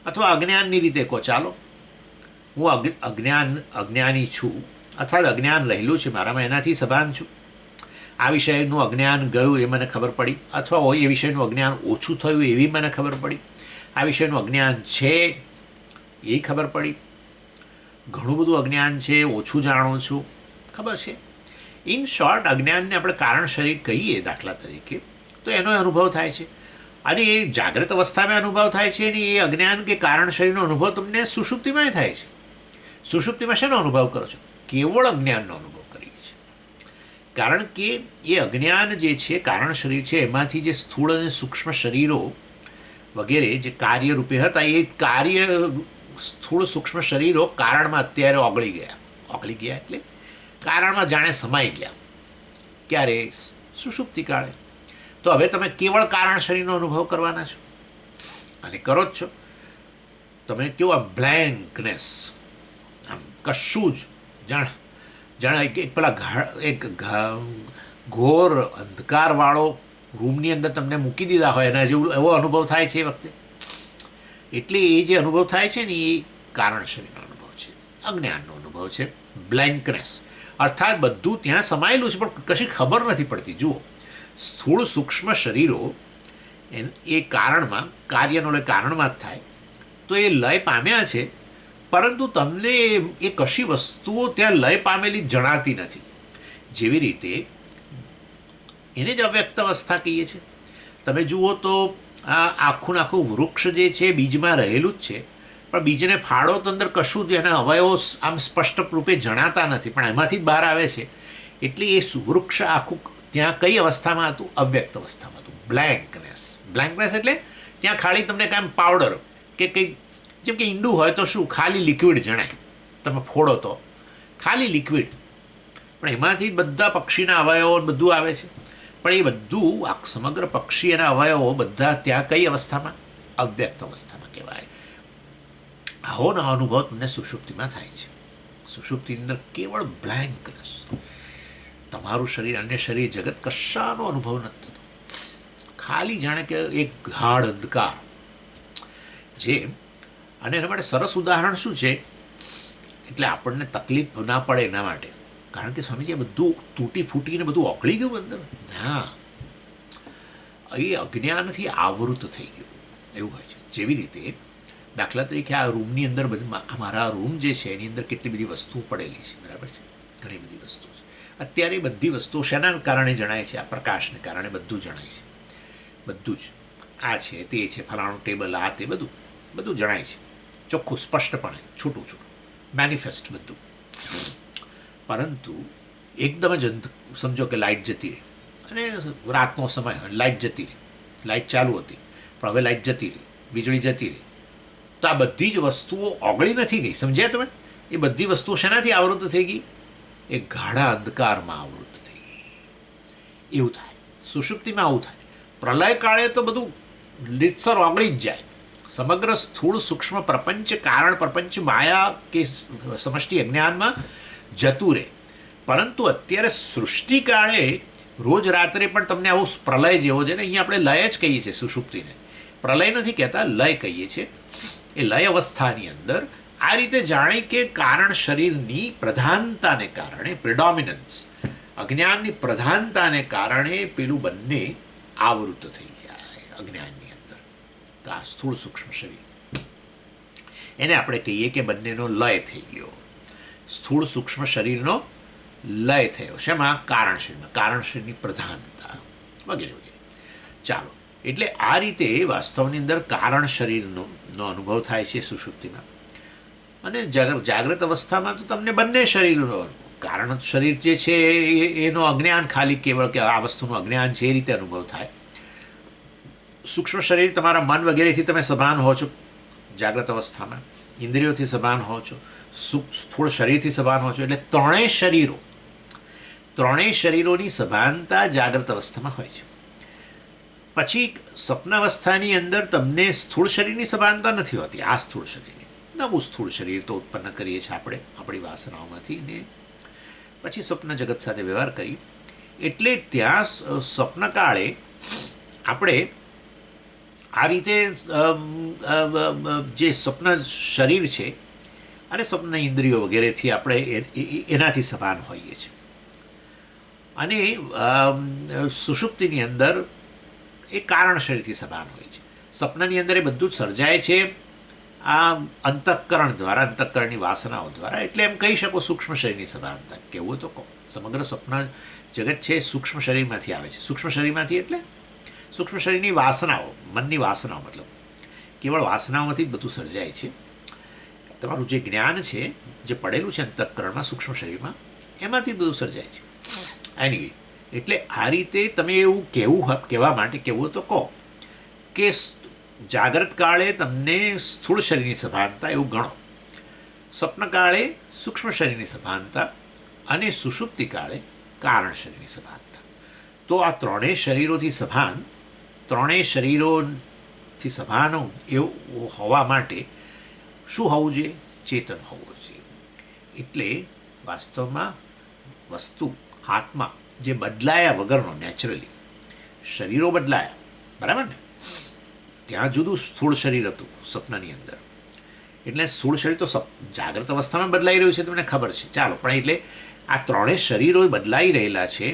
અથવા અજ્ઞાનની રીતે કહો, ચાલો હું અજ્ઞાની છું અથવા અજ્ઞાન રહેલું છે મારામાં, એનાથી સભાન છું. આ વિષયનું અજ્ઞાન ગયું એ મને ખબર પડી, અથવા એ વિષયનું અજ્ઞાન ઓછું થયું એવી મને ખબર પડી. આ વિષયનું અજ્ઞાન છે એ ખબર પડી. ઘણું બધું અજ્ઞાન છે, ઓછું જાણું છું, ખબર છે. ઇન શોર્ટ, અજ્ઞાનને આપણે કારણ શરીર કહીએ દાખલા તરીકે, તો એનો અનુભવ થાય છે. અને એ જાગ્રત અવસ્થામાં અનુભવ થાય છે, અને એ અજ્ઞાન કે કારણ શરીરનો અનુભવ તમને સુષુપ્તિમાં થાય છે. સુષુપ્તિમાં શેનો અનુભવ કરો છો? કેવળ અજ્ઞાનનો અનુભવ કરીએ છીએ. કારણ કે એ અજ્ઞાન જે છે, કારણ શરીર છે, એમાંથી જે સ્થૂળ અને સૂક્ષ્મ શરીરો વગેરે જે કાર્ય રૂપે હતા, એ કાર્ય સ્થૂળ સૂક્ષ્મ શરીરો કારણમાં અત્યારે ઓગળી ગયા એટલે કારણમાં જાણે સમાઈ ગયા. ક્યારે? સુષુપ્તિ કાળે. તો હવે તમે કેવળ કારણ શરીરનો અનુભવ કરવાના છો, અને કરો જ છો. તમે કેવું આમ બ્લેન્કનેસ, આમ કશું જ જાણે પેલા એક ઘોર અંધકારવાળો રૂમની અંદર તમને મૂકી દીધા હોય એના જેવું એવો અનુભવ થાય છે એ વખતે. એટલે એ જે અનુભવ થાય છે ને, એ કારણ શરીરનો અનુભવ છે, અજ્ઞાનનો અનુભવ છે. બ્લેન્કનેસ અર્થાત બધું ત્યાં સમાયેલું છે પણ કશી ખબર નથી પડતી. જુઓ, સ્થૂળ સૂક્ષ્મ શરીરો એ કારણમાં, કાર્યનો કારણમાં જ થાય, તો એ લય પામ્યા છે, પરંતુ તમને એ કશી વસ્તુઓ ત્યાં લય પામેલી જણાતી નથી. જેવી રીતે એને જ અવ્યક્ત અવસ્થા કહીએ છીએ. તમે જુઓ તો આ આખું વૃક્ષ જે છે બીજમાં રહેલું જ છે, પણ બીજને ફાળો તો અંદર કશું જ એના અવયવો આમ સ્પષ્ટ રૂપે જણાતા નથી, પણ એમાંથી જ બહાર આવે છે. એટલે એ વૃક્ષ આખું ત્યાં કઈ અવસ્થામાં હતું? અવ્યક્ત અવસ્થામાં હતું. બ્લેન્કનેસ એટલે ત્યાં ખાલી તમને કાંઈ પાવડર કે કંઈક, જેમ કે ઈંડું હોય તો શું ખાલી લિક્વિડ જણાય, તમે ફોડો તો ખાલી લિક્વિડ, પણ એમાંથી બધા પક્ષીના અવયવો બધું આવે છે. પણ એ બધું સમગ્ર પક્ષી અને અવયવો બધા ત્યાં કઈ અવસ્થામાં? અવ્યક્ત અવસ્થામાં કહેવાય. આવો નવો અનુભવ તમને સુષુપ્તિમાં થાય છે. સુષુપ્તિની અંદર કેવળ બ્લેન્કનેસ, તમારું શરીર, અન્ય શરીર, જગત કશાનો અનુભવ નથી થતો. ખાલી જાણે કે એક ગાઢ અંધકાર જે, અને એના માટે સરસ ઉદાહરણ શું છે, એટલે આપણને તકલીફ ના પડે એના માટે. કારણ કે સ્વામીજી બધું તૂટી ફૂટીને બધું ઓગળી ગયું અંદર. ના, એ અજ્ઞાનથી આવૃત થઈ ગયું એવું હોય છે. જેવી રીતે દાખલા તરીકે આ રૂમની અંદર બધી, અમારા રૂમ જે છે એની અંદર કેટલી બધી વસ્તુઓ પડેલી છે, બરાબર છે, ઘણી બધી વસ્તુઓ છે. અત્યારે બધી વસ્તુઓ શેના કારણે જણાય છે? આ પ્રકાશને કારણે બધું જણાય છે. બધું જ આ છે, તે છે, ફલાણું ટેબલ, આ તે બધું જણાય છે, ચોખ્ખું, સ્પષ્ટપણે, છૂટું મેનિફેસ્ટ બધું. પરંતુ એકદમ જ સમજો કે લાઇટ જતી રહી, અને રાતનો સમય હોય, લાઇટ જતી રહી, લાઇટ ચાલુ હતી પણ હવે લાઇટ જતી રહી, વીજળી જતી રહી, તો આ બધી જ વસ્તુઓ ઓગળી નથી ગઈ. સમજ્યા તમે? એ બધી વસ્તુઓ શેનાથી આવૃત થઈ ગઈ? એ ગાઢા અંધકારમાં આવૃત થઈ ગઈ. એવું થાય સુષુપ્તિમાં, આવું થાય. પ્રલય કાળે તો બધું લીટસર ઓગળી જ જાય. સમગ્ર સ્થૂળ સૂક્ષ્મ પ્રપંચ, કારણ પ્રપંચ, માયા કે સમષ્ટિ અજ્ઞાનમાં જતું રહે. પરંતુ અત્યારે સૃષ્ટિકાળે રોજ રાત્રે પણ તમને આવું પ્રલય જેવો છે ને, અહીંયા આપણે લય જ કહીએ છીએ સુષુપ્તિને, પ્રલય નથી કહેતા, લય કહીએ છીએ. એ લય અવસ્થાની અંદર આ રીતે જાણે કે કારણ શરીરની પ્રધાનતાને કારણે, પ્રિડોમિનન્સ, અજ્ઞાનની પ્રધાનતાને કારણે પેલું બંને આવૃત થઈ જાય અજ્ઞાનની અંદર. આ સ્થૂળ સૂક્ષ્મ શરીર, એને આપણે કહીએ કે બંનેનો લય થઈ ગયો. સ્થૂળ સૂક્ષ્મ શરીરનો લય થયો. શેમાં? કારણ શરીરમાં, કારણ શરીરની પ્રધાનતા વગેરે વગેરે. ચાલો, એટલે આ રીતે વાસ્તવની અંદર કારણ શરીરનો અનુભવ થાય છે સુષુપ્તિમાં. અને જાગ્રત અવસ્થામાં તો તમને બંને શરીરનો, કારણ શરીર જે છે એનો અજ્ઞાન, ખાલી કેવળ કે આ વસ્તુનું અજ્ઞાન છે, એ રીતે અનુભવ થાય. સૂક્ષ્મ શરીર તમારા મન વગેરેથી તમે સભાન હો છો જાગ્રત અવસ્થામાં, ઇન્દ્રિયોથી સભાન હો છો, સ્થૂળ શરીરથી સભાન હો છો. એટલે ત્રણેય શરીરો ત્રણેય શરીરોની સભાનતા જાગ્રત અવસ્થામાં હોય છે. પછી સ્વપ્નાવસ્થાની અંદર તમને સ્થૂળ શરીરની સભાનતા નથી હોતી. આ સ્થૂળ શરીરની નવું સ્થૂળ શરીર તો ઉત્પન્ન કરીએ છીએ આપણે આપણી વાસનાઓમાંથી ને પછી સ્વપ્ન જગત સાથે વ્યવહાર કરી. એટલે ત્યાં સ્વપ્નકાળે આપણે આ રીતે જે સ્વપ્ન શરીર છે અને સ્વપ્ન ઇન્દ્રિયો વગેરેથી આપણે એનાથી સભાન હોઈએ છીએ. અને સુષુપ્તિની અંદર એ કારણ શરીરથી સભાન હોય છે. સ્વપ્નની અંદર એ બધું જ સર્જાય છે આ અંતઃકરણ દ્વારા, અંતઃકરણની વાસનાઓ દ્વારા. એટલે એમ કહી શકો સૂક્ષ્મ શરીરની સભાનતા. કહેવું તો કહો, સમગ્ર સ્વપ્ન જગત છે સૂક્ષ્મ શરીરમાંથી આવે છે. સૂક્ષ્મ શરીરમાંથી એટલે સૂક્ષ્મ શરીરની વાસનાઓ, મનની વાસનાઓ, મતલબ કેવળ વાસનાઓમાંથી જ બધું સર્જાય છે. તમારું જે જ્ઞાન છે, જે પડેલું છે અંતઃકરણમાં, સૂક્ષ્મ શરીરમાં, એમાંથી જ બધું સર્જાય છે. એની એટલે આ રીતે તમે એવું કહેવા માટે કહેવું તો કહો કે જાગ્રત કાળે તમને સ્થૂળ શરીરની સભાનતા એવું ગણો, સ્વપ્નકાળે સૂક્ષ્મ શરીરની સભાનતા અને સુષુપ્તિ કાળે કારણ શરીરની સભાનતા. તો આ ત્રણેય શરીરોથી સભાન, ત્રણેય શરીરોથી સભાન એવું હોવા માટે શું હોવું જોઈએ? ચેતન હોવું જોઈએ. એટલે વાસ્તવમાં વસ્તુ આત્મા જે બદલાયા વગરનો, નેચરલી શરીરો બદલાયા, બરાબર ને? ત્યાં જુદું સ્થૂળ શરીર હતું સ્વપ્નની અંદર. એટલે સ્થૂળ શરીર તો જાગ્રત અવસ્થામાં બદલાઈ રહ્યું છે, તમને ખબર છે. ચાલો, પણ એટલે આ ત્રણેય શરીરો બદલાઈ રહેલા છે.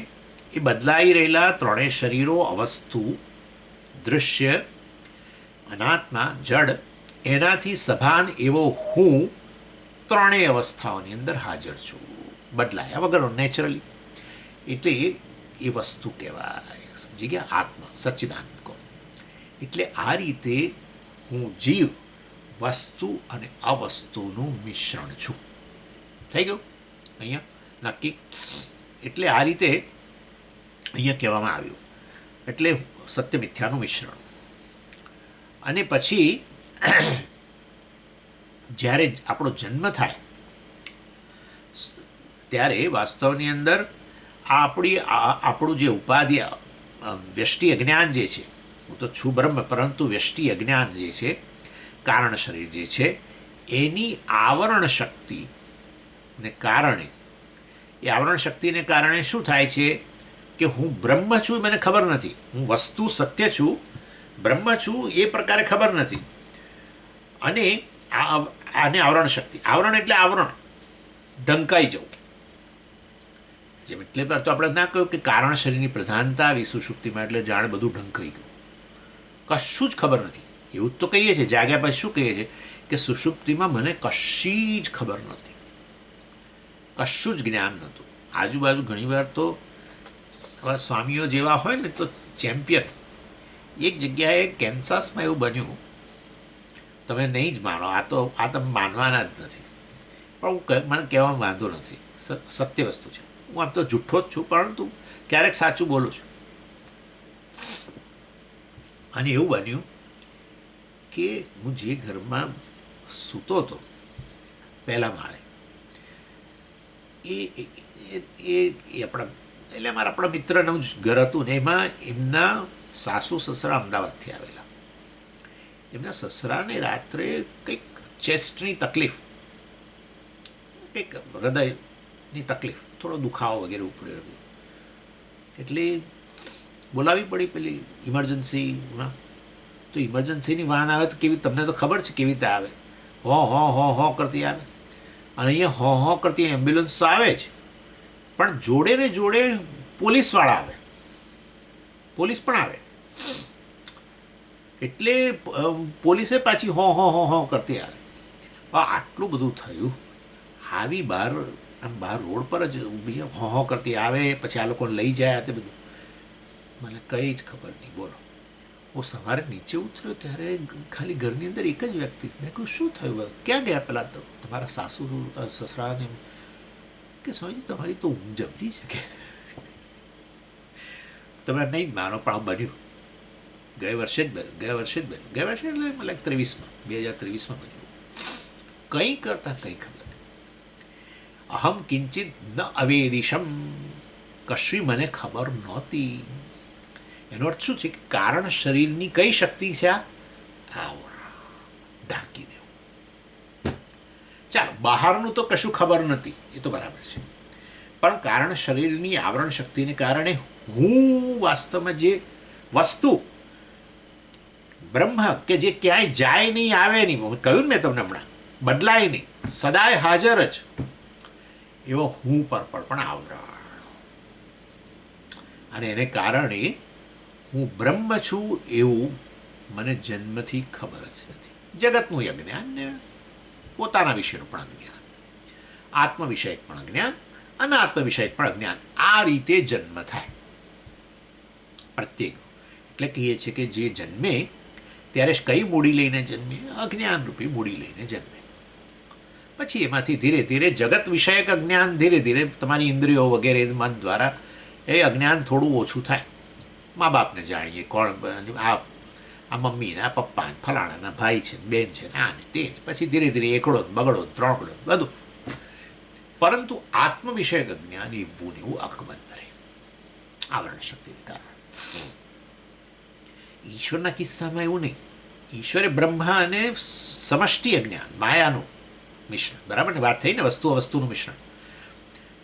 એ બદલાઈ રહેલા ત્રણેય શરીરો અવસ્તુ, દૃશ્ય, અનાત્મા, જડ, એનાથી સભાન એવો હું ત્રણેય અવસ્થાઓની અંદર હાજર છું, બદલાયા વગર, નેચરલી. એટલે એ વસ્તુ કહેવાય. સમજી ગયા? આત્મા, સચ્ચિદાનંદ કહો. એટલે આ રીતે હું જીવ, વસ્તુ અને અવસ્તુનું મિશ્રણ છું. થઈ ગયું અહીંયા નક્કી? એટલે આ રીતે અહીંયા કહેવામાં આવ્યું. એટલે સત્ય મિથ્યાનું મિશ્રણ. અને પછી જ્યારે આપણો જન્મ થાય ત્યારે વાસ્તવની અંદર આપણું જે ઉપાધિ, વ્યષ્ટિ અજ્ઞાન જે છે, હું તો છું બ્રહ્મ, પરંતુ વ્યષ્ટિ અજ્ઞાન જે છે, કારણ શરીર જે છે, એની આવરણ શક્તિને કારણે, એ આવરણ શક્તિને કારણે શું થાય છે કે હું બ્રહ્મ છું મને ખબર નથી, હું વસ્તુ સત્ય છું, બ્રહ્મ છું એ પ્રકારે ખબર નથી. અને આને આવરણ શક્તિ, આવરણ એટલે આવરણ, ઢંકાઈ જવું. જેમ એટલે તો આપણે ના કહ્યું કે કારણ શરીરની પ્રધાનતા આવી સુષુપ્તિમાં, એટલે જાણે બધું ઢંકાઈ ગયું, કશું જ ખબર નથી. એવું જ તો કહીએ છીએ. જાગ્યા પછી શું કહીએ છીએ કે સુષુપ્તિમાં મને કશી જ ખબર નહોતી, કશું જ જ્ઞાન નહોતું. આજુબાજુ ઘણીવાર તો સ્વામીઓ જેવા હોય ને તો ચેમ્પિયન. એક જગ્યાએ કેન્સાસમાં એવું બન્યું, તમે નહીં જ માનો, આ તમે માનવાના જ નથી, પણ મને કહેવામાં વાંધો નથી, સત્ય વસ્તુ છે. હું આમ તો જૂઠ્ઠો જ છું, પરંતુ ક્યારેક સાચું બોલું છું. અને એવું બન્યું કે હું જે ઘરમાં સૂતો હતો પહેલા માળે, એ આપણા મિત્રનું જ ઘર હતું ને. એમાં એમના સાસુ સસરા અમદાવાદથી આવેલા. એમના સસરાને રાત્રે કંઈક ચેસ્ટની તકલીફ, કંઈક હૃદયની તકલીફ, થોડો દુખાવો વગેરે ઉપડ્યો હતો. એટલે બોલાવી પડી પેલી ઇમરજન્સીમાં. તો ઇમરજન્સીની વાન આવે તો કેવી, તમને તો ખબર છે કેવી રીતે આવે, હો કરતી આવે. અને અહીંયા હો કરતી એમ્બ્યુલન્સ તો આવે જ, પણ જોડે ને જોડે પોલીસવાળા આવે, પોલીસ પણ આવે. એટલે પોલીસે પાછી હો કરતી આવે. આટલું બધું થયું. આવી બહાર રોડ પર જ ઊભી હો કરતી આવે, પછી આ લોકોને લઈ જાય, તે બધું મને કંઈ જ ખબર નહીં. બોલો, હું સવારે નીચે ઉતર્યો ત્યારે ખાલી ઘરની અંદર એક જ વ્યક્તિ. મેં કહ્યું શું થયું, ક્યાં ગયા પેલા તો તમારા સાસુ સસરાને? કે સ્વામીજી તમારી તો ઊંઘ જબરી છે કે. તમે નહીં જ માનો, પણ બન્યું ગયા વર્ષે એટલે મતલબ 2023માં બન્યું. કંઈ કરતાં કંઈ ખબર નહીં. અહમ કિંચિત ન અવેદિશમ, કશી મને ખબર નહોતી. એનો અર્થ શું છે કે કારણ શરીરની કઈ શક્તિ છે? આ આવરણ ઢાંકી દેવું. ચાલો, બહારનું તો કશું ખબર નથી, એ તો બરાબર છે, પણ કારણ શરીરની આવરણ શક્તિને કારણે હું વાસ્તવમાં જે વસ્તુ બ્રહ્મ કે જે ક્યાંય જાય નહીં, આવે નહીં, કહ્યું ને મેં તમને હમણાં, બદલાય નહીં, સદાય હાજર જ, એવો હું પર પણ આવરણ. અને એને કારણે હું બ્રહ્મ છું એવું મને જન્મથી ખબર જ નથી. જગતનું અજ્ઞાન ને પોતાના વિશેનું પણ અજ્ઞાન, આત્મ વિષયક પણ અજ્ઞાન, અનાત્મ વિષયક પણ અજ્ઞાન, આ રીતે જન્મ થાય પ્રત્યેક. એટલે કહીએ છીએ કે જે જન્મે ત્યારે કઈ મૂડી લઈને જન્મે? અજ્ઞાન રૂપી મૂડી લઈને જન્મે. પછી એમાંથી ધીરે ધીરે જગત વિષયક અજ્ઞાન, ધીરે ધીરે તમારી ઇન્દ્રિયો વગેરે મન દ્વારા એ અજ્ઞાન થોડું ઓછું થાય. મા બાપને જાણીએ, કોણ આ મમ્મી ને આ પપ્પા ને ફલાણાના ભાઈ છે, બેન છે, આ ને તે, પછી ધીરે ધીરે એકડો બગડો ત્રણકડો બધું. પરંતુ આત્મ વિષયક અજ્ઞાન એવું ને એવું અકબંધ રહે આવરણ શક્તિને કારણે. ઈશ્વરના કિસ્સામાં એવું નહીં. ઈશ્વરે બ્રહ્મા અને સમષ્ટિ અજ્ઞાન, માયાનું મિશ્રણ, બરાબર ને વાત થઈ ને, વસ્તુનું મિશ્રણ.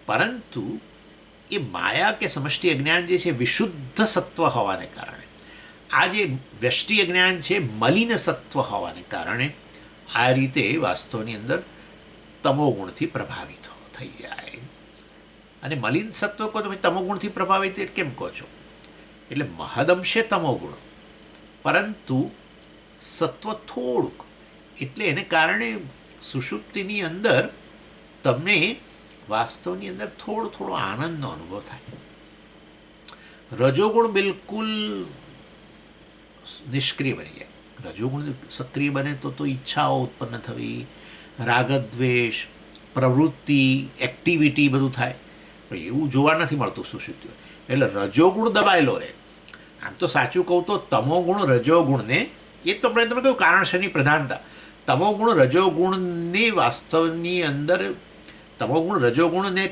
પરંતુ એ માયા કે સમષ્ટિ અજ્ઞાન જે છે વિશુદ્ધ સત્વ હોવાને કારણે, આ જે વ્યષ્ટિ અજ્ઞાન છે મલિન સત્વ હોવાને કારણે આ રીતે વાસ્તવની અંદર તમોગુણથી પ્રભાવિત થઈ જાય. અને મલિન સત્વ કહો તો તમોગુણથી પ્રભાવિત કેમ કહો છો? એટલે મહદંશે તમોગુણ, પરંતુ સત્વ થોડુંક, એટલે એને કારણે સુષુપ્તિની અંદર તમને વાસ્તવની અંદર થોડો આનંદનો અનુભવ થાય. રજોગુણ બિલકુલ નિષ્ક્રિય બની જાય. રજોગુણ સક્રિય બને તો ઈચ્છાઓ ઉત્પન્ન થવી, રાગદ્વેષ, પ્રવૃત્તિ, એક્ટિવિટી બધું થાય. પણ એવું જોવા નથી મળતું સુષુપ્તિ. એટલે રજોગુણ દબાયેલો રહે. આમ તો સાચું કહું તો તમોગુણ રજોગુણને, એ તો તમે કહ્યું કારણ શની પ્રધાનતા, તમોગુણ રજોગુણની વાસ્તવની અંદર તમોગુણ રજોગુણને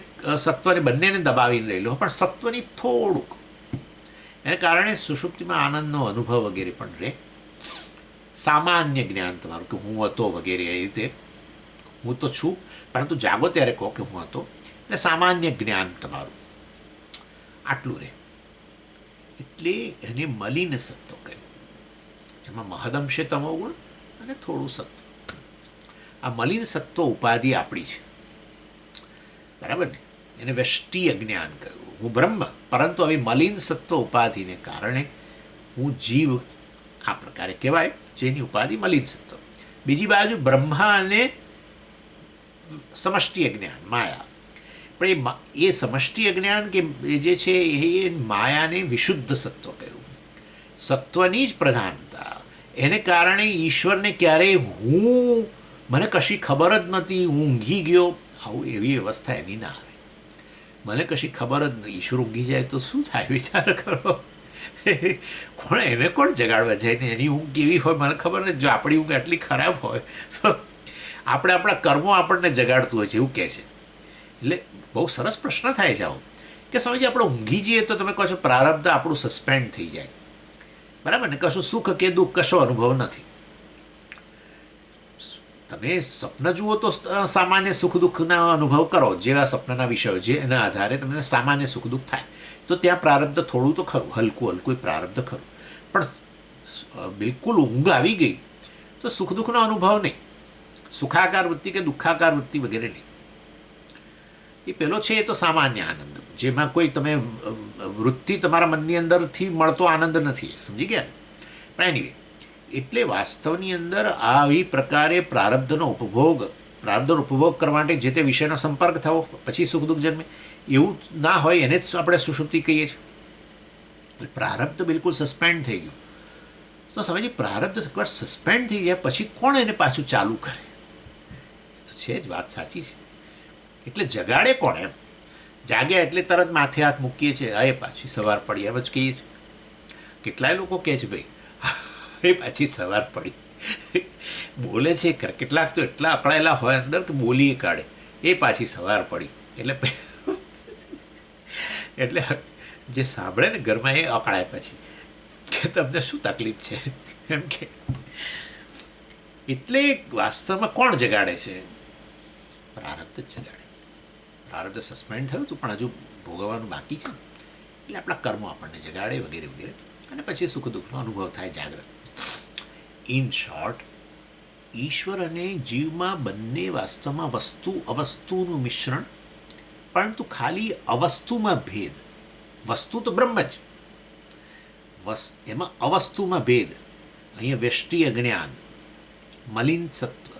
સત્વને બંનેને દબાવીને રહેલો, પણ સત્વની થોડુંક, એને કારણે સુષુપ્તિમાં આનંદનો અનુભવ વગેરે પણ રહે. સામાન્ય જ્ઞાન તમારું કે હું હતો વગેરે, એ રીતે હું તો છું, પરંતુ જાગો ત્યારે કહો કે હું હતો, એટલે સામાન્ય જ્ઞાન તમારું આટલું રહે. એટલે એને મલિન સત્વ કહ્યું, જેમાં મહદંશે તમોગુણ અને થોડું સત્વ. આ મલિન સત્વ ઉપાધિ આપણી છે, બરાબર ને? એને વ્યષ્ટિ અજ્ઞાન કહ્યું. હું બ્રહ્મ, પરંતુ હવે મલિન સત્વ ઉપાધિને કારણે હું જીવ આ પ્રકારે કહેવાય, જેની ઉપાધિ મલિન સત્વ. બીજી બાજુ બ્રહ્મા અને સમષ્ટિ અજ્ઞાન માયા, પણ એ સમષ્ટિ અજ્ઞાન કે જે છે એ માયાને વિશુદ્ધ સત્વ કહ્યું, સત્વની જ પ્રધાનતા. એને કારણે ઈશ્વરને ક્યારેય હું, મને કશી ખબર જ નથી, હું ઊંઘી ગયો, આવું એવી વ્યવસ્થા એની ના આવે. મને કશી ખબર જ નહીં, ઈશ્વર ઊંઘી જાય તો શું થાય? વિચાર કરો. કોણ એને કોણ જગાડવા જાય ને? એની ઊંઘ કેવી હોય મને ખબર નથી. જો આપણી ઊંઘ આટલી ખરાબ હોય તો આપણે આપણા કર્મો આપણને જગાડતું હોય છે એવું કહે છે. એટલે બહુ સરસ પ્રશ્ન થાય છે આવો કે સ્વામીજી આપણે ઊંઘી જઈએ તો તમે કહો છો પ્રારબ્ધ આપણું સસ્પેન્ડ થઈ જાય, બરાબર ને? કશું સુખ કે દુઃખ કશો અનુભવ નથી. તમે સ્વપ્ન જુઓ તો સામાન્ય સુખ દુઃખના અનુભવ કરો, જેવા સ્વપ્નના વિષયો જે એના આધારે તમને સામાન્ય સુખ દુઃખ થાય, તો ત્યાં પ્રારબ્ધ થોડું તો ખરું, હલકું પ્રારબ્ધ ખરું. પણ બિલકુલ ઊંઘ આવી ગઈ તો સુખ દુઃખનો અનુભવ નહીં, સુખાકાર વૃત્તિ કે દુઃખાકાર વૃત્તિ વગેરે નહીં. એ પેલો છે એ તો સામાન્ય આનંદ, જેમાં કોઈ તમે વૃત્તિ તમારા મનની અંદરથી મળતો આનંદ નથી, સમજી ગયા? પણ એનીવે, એટલે વાસ્તવની અંદર આવી પ્રકારે પ્રારબ્ધનો ઉપભોગ કરવા માટે જે તે વિષયનો સંપર્ક થવો, પછી સુખ દુઃખ જન્મે, એવું ના હોય એને જ આપણે સુષુપ્તિ કહીએ છીએ. પ્રારબ્ધ બિલકુલ સસ્પેન્ડ થઈ ગયું તો સમજીએ, પ્રારબ્ધ એકવાર સસ્પેન્ડ થઈ ગયા પછી કોણ એને પાછું ચાલુ કરે? તો છે જ વાત સાચી છે. એટલે જગાડે કોણ? એમ જાગે એટલે તરત માથે હાથ મૂકીએ છીએ, એ પાછી સવાર પડી, એમ જ કહીએ છીએ. કેટલાય લોકો કહે છે ભાઈ એ પાછી સવાર પડી, બોલે છે. કેટલાક તો એટલા અકળાયેલા હોય અંદર કે બોલી કાઢે, એ પાછી સવાર પડી. એટલે એટલે જે સાંભળે ને ઘરમાં એ અકળાય પછી કે તમને શું તકલીફ છે એમ કે. એટલે વાસ્તવમાં કોણ જગાડે છે? પ્રારબ્ધ જ જગાડે. પ્રારબ્ધ સસ્પેન્ડ થયું હતું પણ હજુ ભોગવવાનું બાકી છે, એટલે આપણા કર્મો આપણને જગાડે વગેરે વગેરે, અને પછી સુખ દુઃખનો અનુભવ થાય જાગ્રત. ઇન શોર્ટ, ઈશ્વર અને જીવમાં બંને વાસ્તવમાં વસ્તુ અવસ્તુનું મિશ્રણ, પરંતુ ખાલી અવસ્તુમાં ભેદ. વસ્તુ તો બ્રહ્મ જ, એમાં અવસ્તુમાં ભેદ. અહીંયા વ્યષ્ટિ અજ્ઞાન, મલિન સત્વ,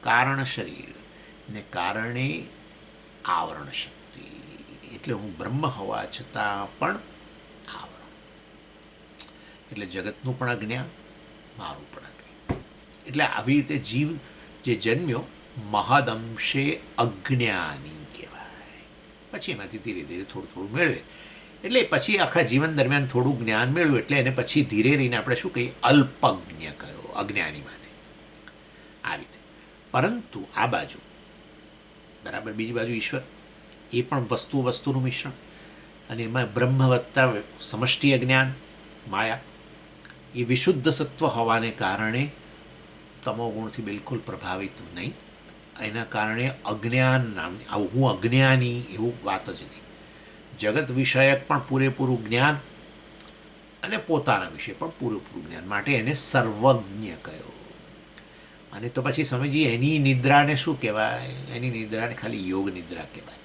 કારણ શરીર ને કારણે આવરણ શક્તિ. એટલે હું બ્રહ્મ હોવા છતાં પણ આવરણ. એટલે જગતનું પણ અજ્ઞાન, મારું પણ અજ્ઞાન. એટલે આવી રીતે જીવ જે જન્મ્યો મહદંશે અજ્ઞાની કહેવાય. પછી એમાંથી ધીરે ધીરે થોડું થોડું મેળવે. એટલે પછી આખા જીવન દરમિયાન થોડું જ્ઞાન મેળવ્યું, એટલે એને પછી ધીરે રહીને આપણે શું કહીએ, અલ્પજ્ઞ કયો, અજ્ઞાનીમાંથી. આ રીતે. પરંતુ આ બાજુ બરાબર, બીજી બાજુ ઈશ્વર, એ પણ વસ્તુનું મિશ્રણ, અને એમાં બ્રહ્મ વત્તા સમષ્ટિ અજ્ઞાન માયા, એ વિશુદ્ધ સત્વ હોવાને કારણે તમોગુણથી બિલકુલ પ્રભાવિત નહીં. એના કારણે અજ્ઞાન નામની, આવું હું અજ્ઞાની એવું વાત જ નહીં. જગત વિષયક પણ પૂરેપૂરું જ્ઞાન અને પોતાના વિશે પણ પૂરેપૂરું જ્ઞાન, માટે એને સર્વજ્ઞ કહ્યો. અને તો પછી સમજીએ એની નિદ્રાને શું કહેવાય? એની નિદ્રાને ખાલી યોગ નિદ્રા કહેવાય.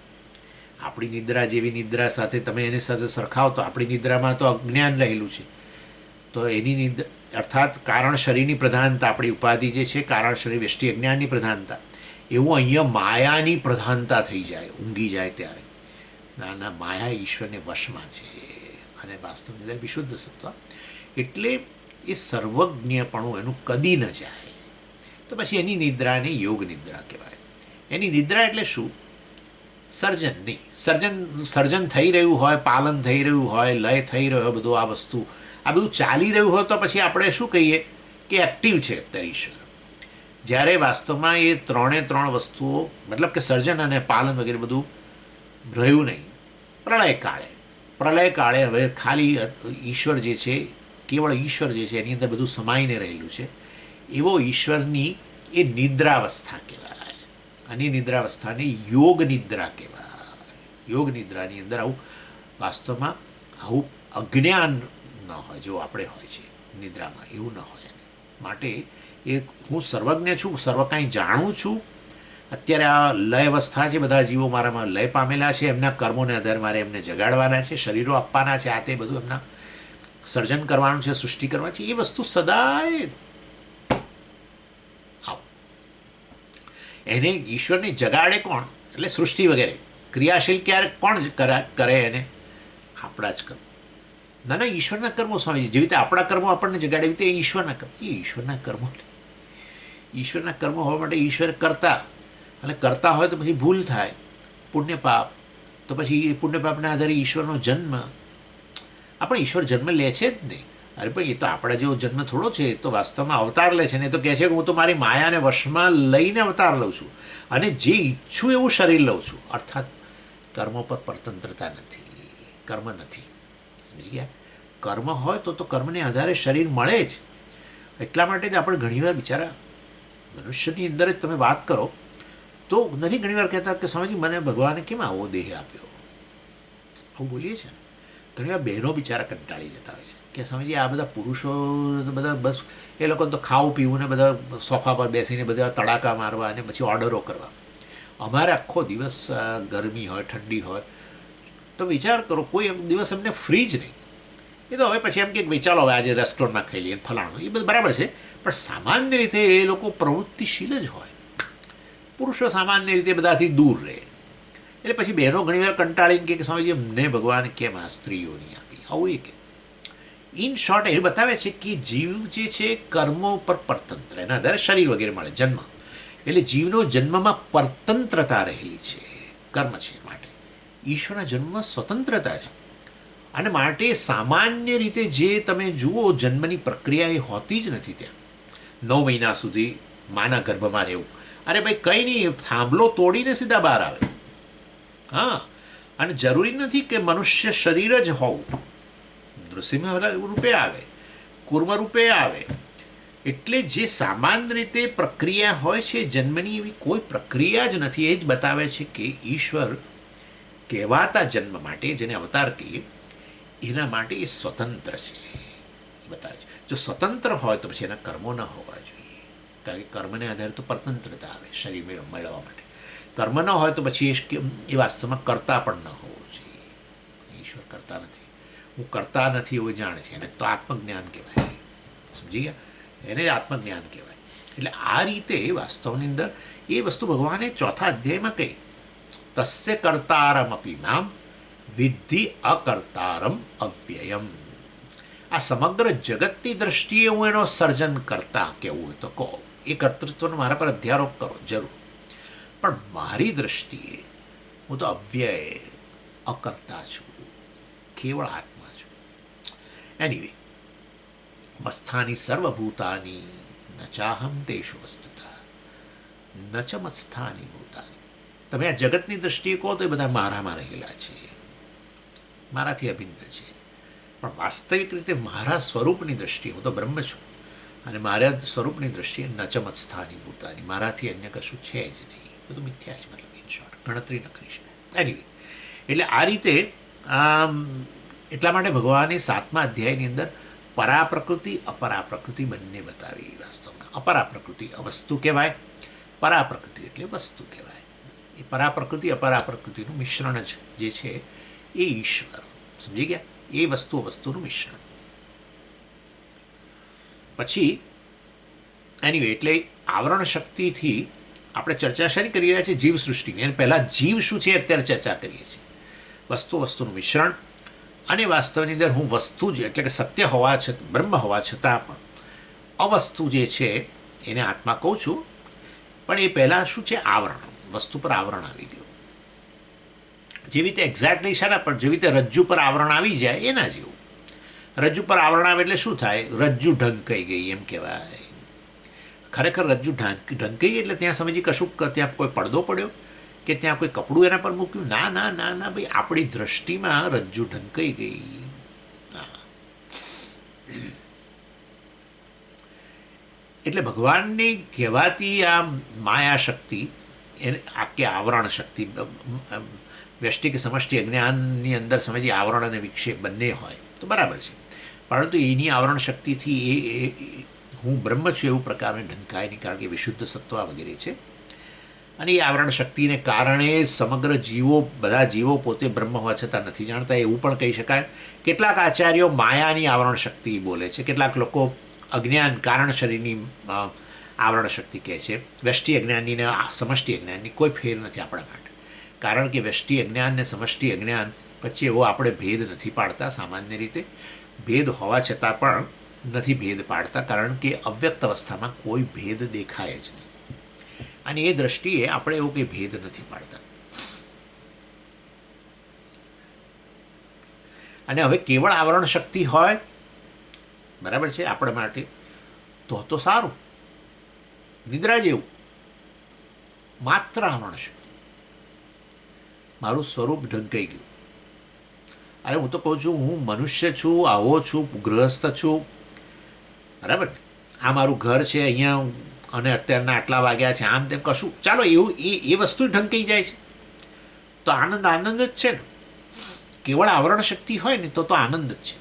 આપણી નિદ્રા જેવી નિદ્રા સાથે તમે એને સાથે સરખાવો તો આપણી નિદ્રામાં તો અજ્ઞાન રહેલું છે. તો એની નિદ્રા અર્થાત કારણ શરીરની પ્રધાનતા, આપણી ઉપાધિ જે છે કારણ શરીર વ્યષ્ટિ અજ્ઞાનની પ્રધાનતા, એવું અહીંયા માયાની પ્રધાનતા થઈ જાય ઊંઘી જાય ત્યારે. ના ના, માયા ઈશ્વરને વશમાં છે અને વાસ્તવની અંદર વિશુદ્ધ સત્વ. એટલે એ સર્વજ્ઞપણું એનું કદી ન જાય. તો પછી એની નિદ્રાને યોગ નિદ્રા કહેવાય. એની નિદ્રા એટલે શું? સર્જન નહીં. સર્જન થઈ રહ્યું હોય, પાલન થઈ રહ્યું હોય, લય થઈ રહ્યો હોય, બધું આ બધું ચાલી રહ્યું હોય તો પછી આપણે શું કહીએ કે એક્ટિવ છે અત્યારે ઈશ્વર. જ્યારે વાસ્તવમાં એ ત્રણે ત્રણ વસ્તુઓ, મતલબ કે સર્જન અને પાલન વગેરે બધું રહ્યું નહીં. પ્રલય કાળે હવે ખાલી ઈશ્વર જે છે, કેવળ ઈશ્વર જે છે એની અંદર બધું સમાઈને રહેલું છે. એવો ઈશ્વરની એ નિદ્રાવસ્થા કહેવાય. અને નિદ્રાવસ્થાને યોગ નિદ્રા કહેવાય. યોગ નિદ્રાની અંદર આવું વાસ્તવમાં આવું અજ્ઞાન ન હોય જેવું આપણે હોય છે નિદ્રામાં, એવું ન હોય. માટે એ હું સર્વજ્ઞ છું, સર્વ કાંઈ જાણું છું. અત્યારે આ લય અવસ્થા છે, બધા જીવો મારામાં લય પામેલા છે, એમના કર્મોને આધારે મારે એમને જગાડવાના છે, શરીરો આપવાના છે, આ તે બધું એમના સર્જન કરવાનું છે, સૃષ્ટિ કરવાની છે. એ વસ્તુ સદાય એને ઈશ્વરને જગાડે કોણ? એટલે સૃષ્ટિ વગેરે ક્રિયાશીલ ક્યારે કોણ કરે એને? આપણા જ કર્મો. ના ના, ઈશ્વરના કર્મો સ્વામીજી. જેવી રીતે આપણા કર્મો આપણને જગાડે એવી રીતે ઈશ્વરના કર્મો. એ ઈશ્વરના કર્મો, ઈશ્વરના કર્મો હોવા માટે ઈશ્વર કરતા, અને કરતા હોય તો પછી ભૂલ થાય, પુણ્ય પાપ. તો પછી એ પુણ્ય પાપના આધારે ઈશ્વરનો જન્મ. આપણે ઈશ્વર જન્મ લે છે જ નહીં. અરે પણ એ તો આપણા જેવો જન્મ થોડો છે. એ તો વાસ્તવમાં અવતાર લે છે ને. એ તો કહે છે કે હું તો મારી માયાને વશમાં લઈને અવતાર લઉં છું અને જે ઈચ્છું એવું શરીર લઉં છું. અર્થાત કર્મો પર પરતંત્રતા નથી, કર્મ નથી. સમજી ગયા? કર્મ હોય તો કર્મને આધારે શરીર મળે જ. એટલા માટે જ આપણે ઘણીવાર બિચારા મનુષ્યની અંદર જ તમે વાત કરો તો નથી ઘણીવાર કહેતા કે સ્વામીજી મને ભગવાને કેમ આવો દેહ આપ્યો. આવું બોલીએ છીએ. ઘણીવાર બહેનો બિચારા કંટાળી જતા હોય છે કે સ્વામીજી આ બધા પુરુષો બધા બસ એ લોકોને તો ખાવું પીવું ને બધા સોફા પર બેસીને બધા તડાકા મારવા અને પછી ઓર્ડરો કરવા. અમારે આખો દિવસ ગરમી હોય, ઠંડી હોય, તો વિચાર કરો કોઈ દિવસ અમને ફ્રી જ નહીં. એ તો હવે પછી એમ કે ભાઈ ચાલો હવે આજે રેસ્ટોરન્ટમાં ખાઈ લઈએ ફલાણું, એ બધું બરાબર છે. પણ સામાન્ય રીતે એ લોકો પ્રવૃત્તિશીલ જ હોય. પુરુષો સામાન્ય રીતે બધાથી દૂર રહે. એટલે પછી બહેનો ઘણીવાર કંટાળીને કે સ્વામીજી અમને ભગવાન કેમ આ સ્ત્રીઓની આપી, આવું એ કે. ઇન શોર્ટ એ બતાવે છે કે જીવ જે છે કર્મો પર પરતંત્ર, એના આધારે શરીર વગેરે મળે, જન્મ. એટલે જીવનો જન્મમાં પરતંત્રતા રહેલી છે, કર્મ છે. માટે ઈશ્વરના જન્મમાં સ્વતંત્રતા છે. અને માટે સામાન્ય રીતે જે તમે જુઓ જન્મની પ્રક્રિયા એ હોતી જ નથી. ત્યાં 9 મહિના સુધી માના ગર્ભમાં રહેવું. અરે ભાઈ કંઈ નહીં, થાંભલો તોડીને સીધા બહાર આવે. હા, અને જરૂરી નથી કે મનુષ્ય શરીર જ હોવું, નૃસિંહ રૂપે આવે, કુર્મ રૂપે આવે. એટલે જે સામાન્ય રીતે પ્રક્રિયા હોય છે જન્મની, એવી કોઈ પ્રક્રિયા જ નથી. એ જ બતાવે છે કે ઈશ્વર કહેવાતા જન્મ માટે, જેને અવતાર કહીએ, એના માટે એ સ્વતંત્ર છે, એ બતાવે છે. જો સ્વતંત્ર હોય તો પછી એના કર્મો ન હોવા જોઈએ, કારણ કે કર્મને આધારે તો પરતંત્રતા આવે શરીર મેળવવા માટે. કર્મ ન હોય તો પછી એ વાસ્તવમાં કરતા પણ ન હોવો જોઈએ. ઈશ્વર કરતા નથી, હું કરતા નથી એવું જાણે છે, એને તો આત્મજ્ઞાન કહેવાય. સમજી ગયા? એને જ આત્મજ્ઞાન કહેવાય. એટલે આ રીતે વાસ્તવની અંદર એ વસ્તુ ભગવાને ચોથા અધ્યાયમાં કહી, તસ્ય કર્તારમ અપી મામ વિદ્ધિ અકર્તારમ અવ્યયમ. આ સમગ્ર જગતની દ્રષ્ટિએ હું એનો સર્જન કરતા કેવું હોય તો કહો, એ કર્તૃત્વનો મારા પર અધ્યારોપ કરો જરૂર, પણ મારી દ્રષ્ટિએ હું તો અવ્યય અકર્તા છું, કેવળ આત્મા છું. એનીવે, મસ્થાની સર્વભૂતાની ન ચાહમ તેષુ વસ્તુતા ન ચ મત્સ્થાની ભૂતાની. તમે આ જગતની દ્રષ્ટિએ કહો તો એ બધા મારામાં રહેલા છે, મારાથી અભિન્ન છે. પણ વાસ્તવિક રીતે મારા સ્વરૂપની દ્રષ્ટિએ હું તો બ્રહ્મ છું, અને મારા સ્વરૂપની દ્રષ્ટિએ ન ચ મત્સ્થાની ભૂતાની, મારાથી અન્ય કશું છે જ નહીં. બધું મિથ્યા છે, મતલબ ઇન શોર્ટ ગણતરી ન કરી શકાય. એનીવે, એટલે આ રીતે એટલા માટે ભગવાને 7મા અધ્યાયની અંદર પરા પ્રકૃતિ અપરા પ્રકૃતિ બંને બતાવી. વાસ્તવમાં અપરા પ્રકૃતિ અવસ્તુ કહેવાય, પરા પ્રકૃતિ એટલે વસ્તુ કહેવાય. એ પરા પ્રકૃતિ અપરા પ્રકૃતિનું મિશ્રણ જ જે છે એ ઈશ્વર. સમજી ગયા? એ વસ્તુનું મિશ્રણ. પછી એનીવે, એટલે આવરણ શક્તિથી આપણે ચર્ચા શેની કરી રહ્યા છીએ? જીવ સૃષ્ટિની. અને પહેલાં જીવ શું છે અત્યારે ચર્ચા કરીએ છીએ. વસ્તુનું મિશ્રણ. અને વાસ્તવની અંદર હું વસ્તુ જ, એટલે કે સત્ય હોવા છતાં, બ્રહ્મ હોવા છતાં પણ અવસ્તુ જે છે એને આત્મા કહું છું. પણ એ પહેલાં શું છે? આવરણ. વસ્તુ પર આવરણ આવી ગયું. જેવી રીતે એક્ઝેક્ટલી શાના પર? જેવી રીતે રજ્જુ પર આવરણ આવી જાય એના જેવું. રજ્જુ પર આવરણ આવે એટલે શું થાય? રજ્જુ ઢંકાઈ ગઈ એમ કહેવાય. ખરેખર રજ્જુ ઢંકાઈ એટલે ત્યાં સમજી કશું, ત્યાં કોઈ પડદો પડ્યો કે ત્યાં કોઈ કપડું એના પર મૂક્યું? ના ના ના ના ભાઈ, આપણી દ્રષ્ટિમાં રજ્જુ ઢંકાઈ ગઈ. એટલે ભગવાનની કહેવાતી આ માયા શક્તિ, એને કે આવરણ શક્તિ, વ્યષ્ટિ કે સમષ્ટિ અજ્ઞાનની અંદર સમજી આવરણ અને વિક્ષેપ બંને હોય તો બરાબર છે, પરંતુ એની આવરણ શક્તિથી એ હું બ્રહ્મ છું એવું પ્રકારને ઢંકાય નહીં, કારણ કે વિશુદ્ધ સત્વ વગેરે છે. અને એ આવરણ શક્તિને કારણે સમગ્ર જીવો, બધા જીવો પોતે બ્રહ્મ હોવા છતાં નથી જાણતા, એવું પણ કહી શકાય. કેટલાક આચાર્યો માયાની આવરણ શક્તિ બોલે છે, કેટલાક લોકો અજ્ઞાન કારણ શરીરની આવરણ શક્તિ કહે છે. વ્યષ્ટિ અજ્ઞાનની ને સમષ્ટિ અજ્ઞાનની કોઈ ફેર નથી આપણા માટે, કારણ કે વ્યષ્ટિ અજ્ઞાન ને સમષ્ટિ અજ્ઞાન વચ્ચે એવો આપણે ભેદ નથી પાડતા. સામાન્ય રીતે ભેદ હોવા છતાં પણ નથી ભેદ પાડતા, કારણ કે અવ્યક્ત અવસ્થામાં કોઈ ભેદ દેખાય જ નહીં. અને એ દ્રષ્ટિએ આપણે એવો કંઈ ભેદ નથી પાડતા. અને હવે કેવળ આવરણ શક્તિ હોય, બરાબર છે, આપણા માટે તો સારું, નિદ્રા જેવું. માત્ર આવરણ શક્તિ, મારું સ્વરૂપ ઢંકાઈ ગયું. અરે હું તો કહું છું, હું મનુષ્ય છું, આવો છું, ગૃહસ્થ છું, બરાબર. આ મારું ઘર છે અહીંયા, અને અત્યારના આટલા વાગ્યા છે, આમ તેમ કશું, ચાલો એવું એ વસ્તુ ઢંકાઈ જાય છે તો આનંદ જ છે ને. કેવળ આવરણ શક્તિ હોય ને તો આનંદ જ છે.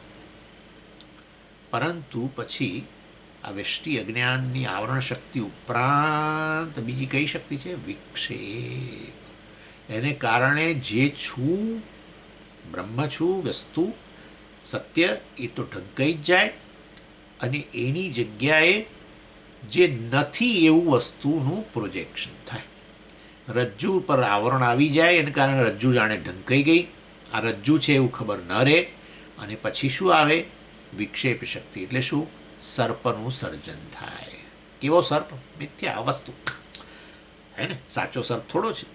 પરંતુ પછી આ વ્યષ્ટિ અજ્ઞાનની આવરણ શક્તિ ઉપરાંત બીજી કઈ શક્તિ છે? વિક્ષેપ. એને કારણે જે છું, બ્રહ્મ છું, વસ્તુ સત્ય, એ તો ઢંકાઈ જ જાય, અને એની જગ્યાએ જે નથી એવું વસ્તુનું પ્રોજેક્શન થાય. રજ્જુ પર આવરણ આવી જાય, એને કારણે રજ્જુ જાણે ઢંકાઈ ગઈ, આ રજ્જુ છે એવું ખબર ન રહે, અને પછી શું આવે? વિક્ષેપ શક્તિ. એટલે શું? સર્પનું સર્જન થાય. કેવો સર્પ? મિથ્યા વસ્તુ, હે ને? સાચો સર્પ થોડો છે.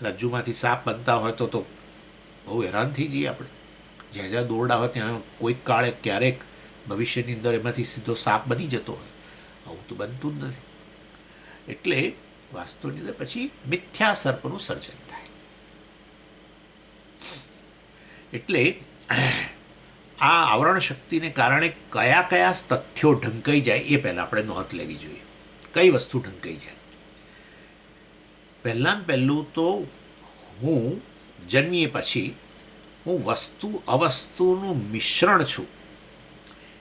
રજ્જુમાંથી સાપ બનતા હોય તો બહુ હેરાન થઈ જઈએ આપણે. જ્યાં જ્યાં દોરડા હોય ત્યાં કોઈક કાળે ક્યારેક ભવિષ્યની અંદર એમાંથી સીધો સાપ બની જતો હોય. આવું તો બનતું જ નથી. એટલે વાસ્તવની અંદર પછી મિથ્યા સર્પનું સર્જન થાય. એટલે આ આવરણ શક્તિને કારણે કયા કયા તથ્યો ઢંકાઈ જાય એ પહેલાં આપણે નોંધ લેવી જોઈએ. કઈ વસ્તુ ઢંકાઈ જાય? પહેલું તો હું જન્મીએ પછી હું વસ્તુ અવસ્તુનું મિશ્રણ છું.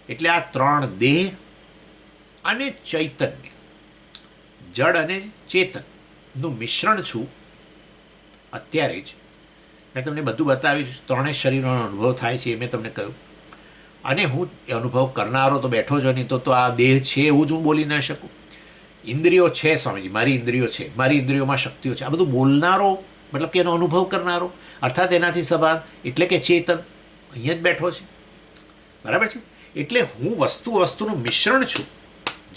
એટલે આ 3 દેહ અને ચૈતન્ય, જડ અને ચેતનનું મિશ્રણ છું. અત્યારે જ મેં તમને બધું બતાવ્યું, 3 શરીરનો અનુભવ થાય છે એ મેં તમને કહ્યું. અને હું એ અનુભવ કરનારો તો બેઠો જ નહીં, તો આ દેહ છે એવું જ હું બોલી ન શકું. ઇન્દ્રિયો છે સ્વામીજી, મારી ઇન્દ્રિયો છે, મારી ઇન્દ્રિયોમાં શક્તિઓ છે, આ બધું બોલનારો મતલબ કે એનો અનુભવ કરનારો અર્થાત એનાથી સભાન એટલે કે ચેતન અહીંયા જ બેઠો છે. બરાબર છે? એટલે હું વસ્તુનું મિશ્રણ છું.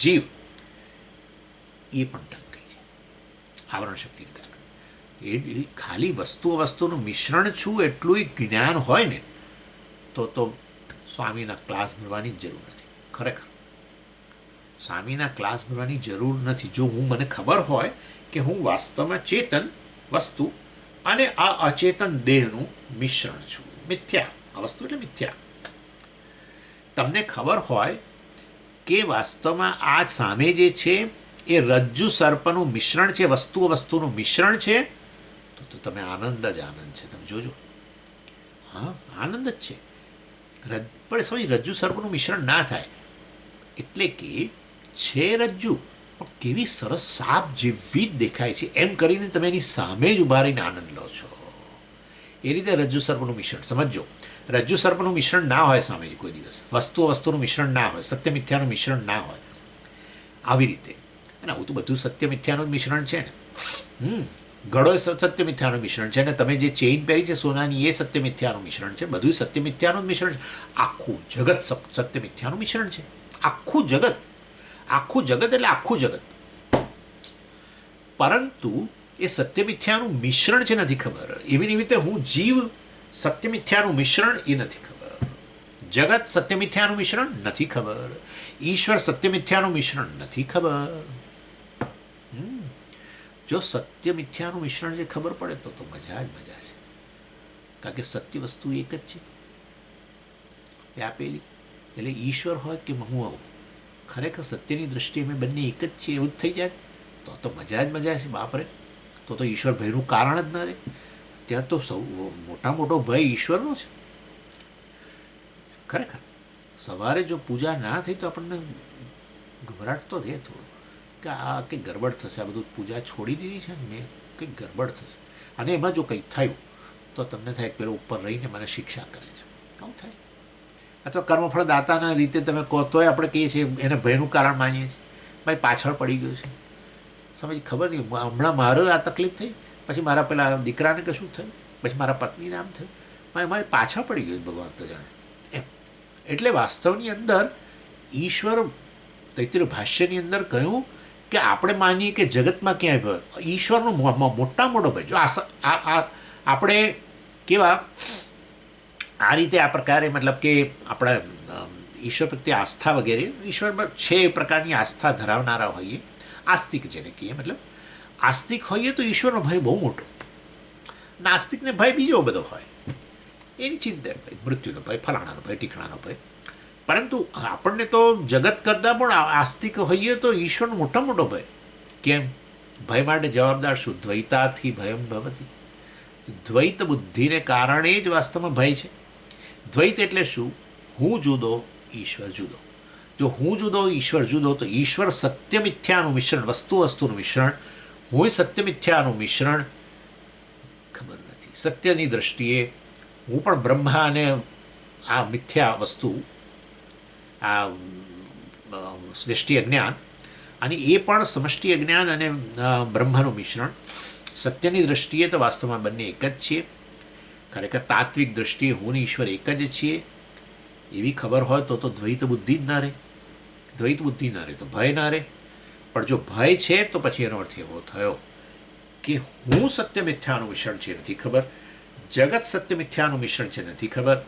જીવ એ પણ ઢંકાઈ છે આવરણ શક્તિને કારણે. એ ખાલી વસ્તુનું મિશ્રણ છું એટલું જ્ઞાન હોય ને તો સ્વામીના ક્લાસ ભરવાની જ જરૂર નથી. ખરેખર સ્વામીના ક્લાસ ભરવાની જરૂર નથી. જો મને ખબર હોય કે હું વાસ્તવમાં ચેતન વસ્તુ અને આ અચેતન દેહનું મિશ્રણ છું. મિથ્યા આ વસ્તુ એટલે મિથ્યા. તમને ખબર હોય કે વાસ્તવમાં આ સામે જે છે એ રજ્જુ સર્પનું મિશ્રણ છે, વસ્તુનું મિશ્રણ છે, તો તમે આનંદ જ આનંદ છે. તમે જોજો, હા આનંદ જ છે. પણ સમજ રજ્જુ સર્પનું મિશ્રણ ના થાય એટલે કે છે રજ્જુ પણ કેવી સરસ સાપ જેવી જ દેખાય છે એમ કરીને તમે એની સામે જ ઊભા રહીને આનંદ લો છો. એ રીતે રજ્જુ સર્પનું મિશ્રણ સમજો. રજ્જુ સર્પનું મિશ્રણ ના હોય સામે કોઈ દિવસ, વસ્તુનું મિશ્રણ ના હોય, સત્ય મિથ્યાનું મિશ્રણ ના હોય. આવી રીતે અને આવું તો બધું સત્ય મિથ્યાનું જ મિશ્રણ છે ને. ઘડો સત્ય મિથ્યાનું મિશ્રણ છે, અને તમે જે ચેઇન પહેરી છે સોનાની એ સત્ય મિથ્યાનું મિશ્રણ છે. બધું સત્ય મિથ્યાનું જ મિશ્રણ છે. આખું જગત સત્ય મિથ્યાનું મિશ્રણ છે. આખું જગત એટલે આખું જગત. પરંતુ એ સત્ય મિથ્યાનું મિશ્રણ છે નથી ખબર. એવી રીતે હું જીવ સત્ય મિથ્યાનું મિશ્રણ એ નથી ખબર. જગત સત્ય મિથ્યાનું મિશ્રણ નથી ખબર. ઈશ્વર સત્ય મિથ્યાનું મિશ્રણ નથી ખબર. જો સત્ય મિથ્યાનું મિશ્રણ જે ખબર પડે તો મજા જ મજા છે. કારણ કે સત્ય વસ્તુ એક જ છે વ્યાપેલી. એટલે ઈશ્વર હોય કે હું આવું, ખરેખર સત્યની દૃષ્ટિએ અમે બંને એક જ છીએ એવું જ થઈ જાય તો મજા જ મજા છે. બાપરે, તો ઈશ્વર ભયનું કારણ જ ન રહે. ત્યાં તો સૌ મોટો ભય ઈશ્વરનો છે. ખરેખર સવારે જો પૂજા ના થઈ તો આપણને ગભરાટ તો રહે થોડું કે આ કંઈક ગરબડ થશે. આ બધું પૂજા છોડી દીધી છે ને મેં, કંઈક ગરબડ થશે. અને એમાં જો કંઈક થયું તો તમને થાય પેલો ઉપર રહીને મને શિક્ષા કરે છે. આવું થાય. અથવા કર્મફળ દાતાના રીતે તમે કહો તોય આપણે કહીએ છીએ એને ભયનું કારણ માનીએ છીએ. ભાઈ પાછળ પડી ગયું છે, સમજ ખબર નહીં. હમણાં મારો આ તકલીફ થઈ, પછી મારા પેલા દીકરાને કશું થયું, પછી મારા પત્નીને આમ થયું, મારે પાછળ પડી ગયું ભગવાન તો જાણે એમ. એટલે વાસ્તવની અંદર ઈશ્વર તૈત્રીય ભાષ્યની અંદર કહ્યું કે આપણે માનીએ કે જગતમાં ક્યાંય ભય, ઈશ્વરનો મોટો ભય. જો આપણે કેવા આ રીતે આ પ્રકારે મતલબ કે આપણા ઈશ્વર પ્રત્યે આસ્થા વગેરે ઈશ્વર છે એ પ્રકારની આસ્થા ધરાવનારા હોઈએ, આસ્તિક જેને કહીએ, મતલબ આસ્તિક હોઈએ તો ઈશ્વરનો ભય બહુ મોટો. નાસ્તિકને ભય બીજો બધો હોય, એની ચિંતા, મૃત્યુનો ભય, ફલાણાનો ભય, ટીકણાનો ભય. પરંતુ આપણને તો જગત કરતાં પણ આસ્તિક હોઈએ તો ઈશ્વરનો મોટો ભય. કેમ? ભય માટે જવાબદાર શું? દ્વૈતાથી ભયમ ભવતી. દ્વૈત બુદ્ધિને કારણે જ વાસ્તવમાં ભય છે. દ્વૈત એટલે શું? હું જુદો, ઈશ્વર જુદો. જો હું જુદો, ઈશ્વર જુદો, તો ઈશ્વર સત્ય મિથ્યાનું મિશ્રણ, વસ્તુનું મિશ્રણ, હું સત્ય મિથ્યાનું મિશ્રણ ખબર નથી. સત્યની દ્રષ્ટિએ હું પણ બ્રહ્મા અને આ મિથ્યા વસ્તુ, આ સૃષ્ટિ અજ્ઞાન અને એ પણ સમષ્ટિ અજ્ઞાન અને બ્રહ્મનું મિશ્રણ. સત્યની દ્રષ્ટિએ તો વાસ્તવમાં બંને એક જ છીએ. ખરેખર તાત્વિક દ્રષ્ટિએ હું ને ઈશ્વર એક જ છીએ એવી ખબર હોય તો દ્વૈત બુદ્ધિ જ ના રહે. દ્વૈત બુદ્ધિ ના રહે તો ભય ના રહે. પણ જો ભય છે તો પછી એનો અર્થ એવો થયો કે હું સત્ય મિથ્યાનું મિશ્રણ છે નથી ખબર, જગત સત્ય મિથ્યાનું મિશ્રણ છે નથી ખબર,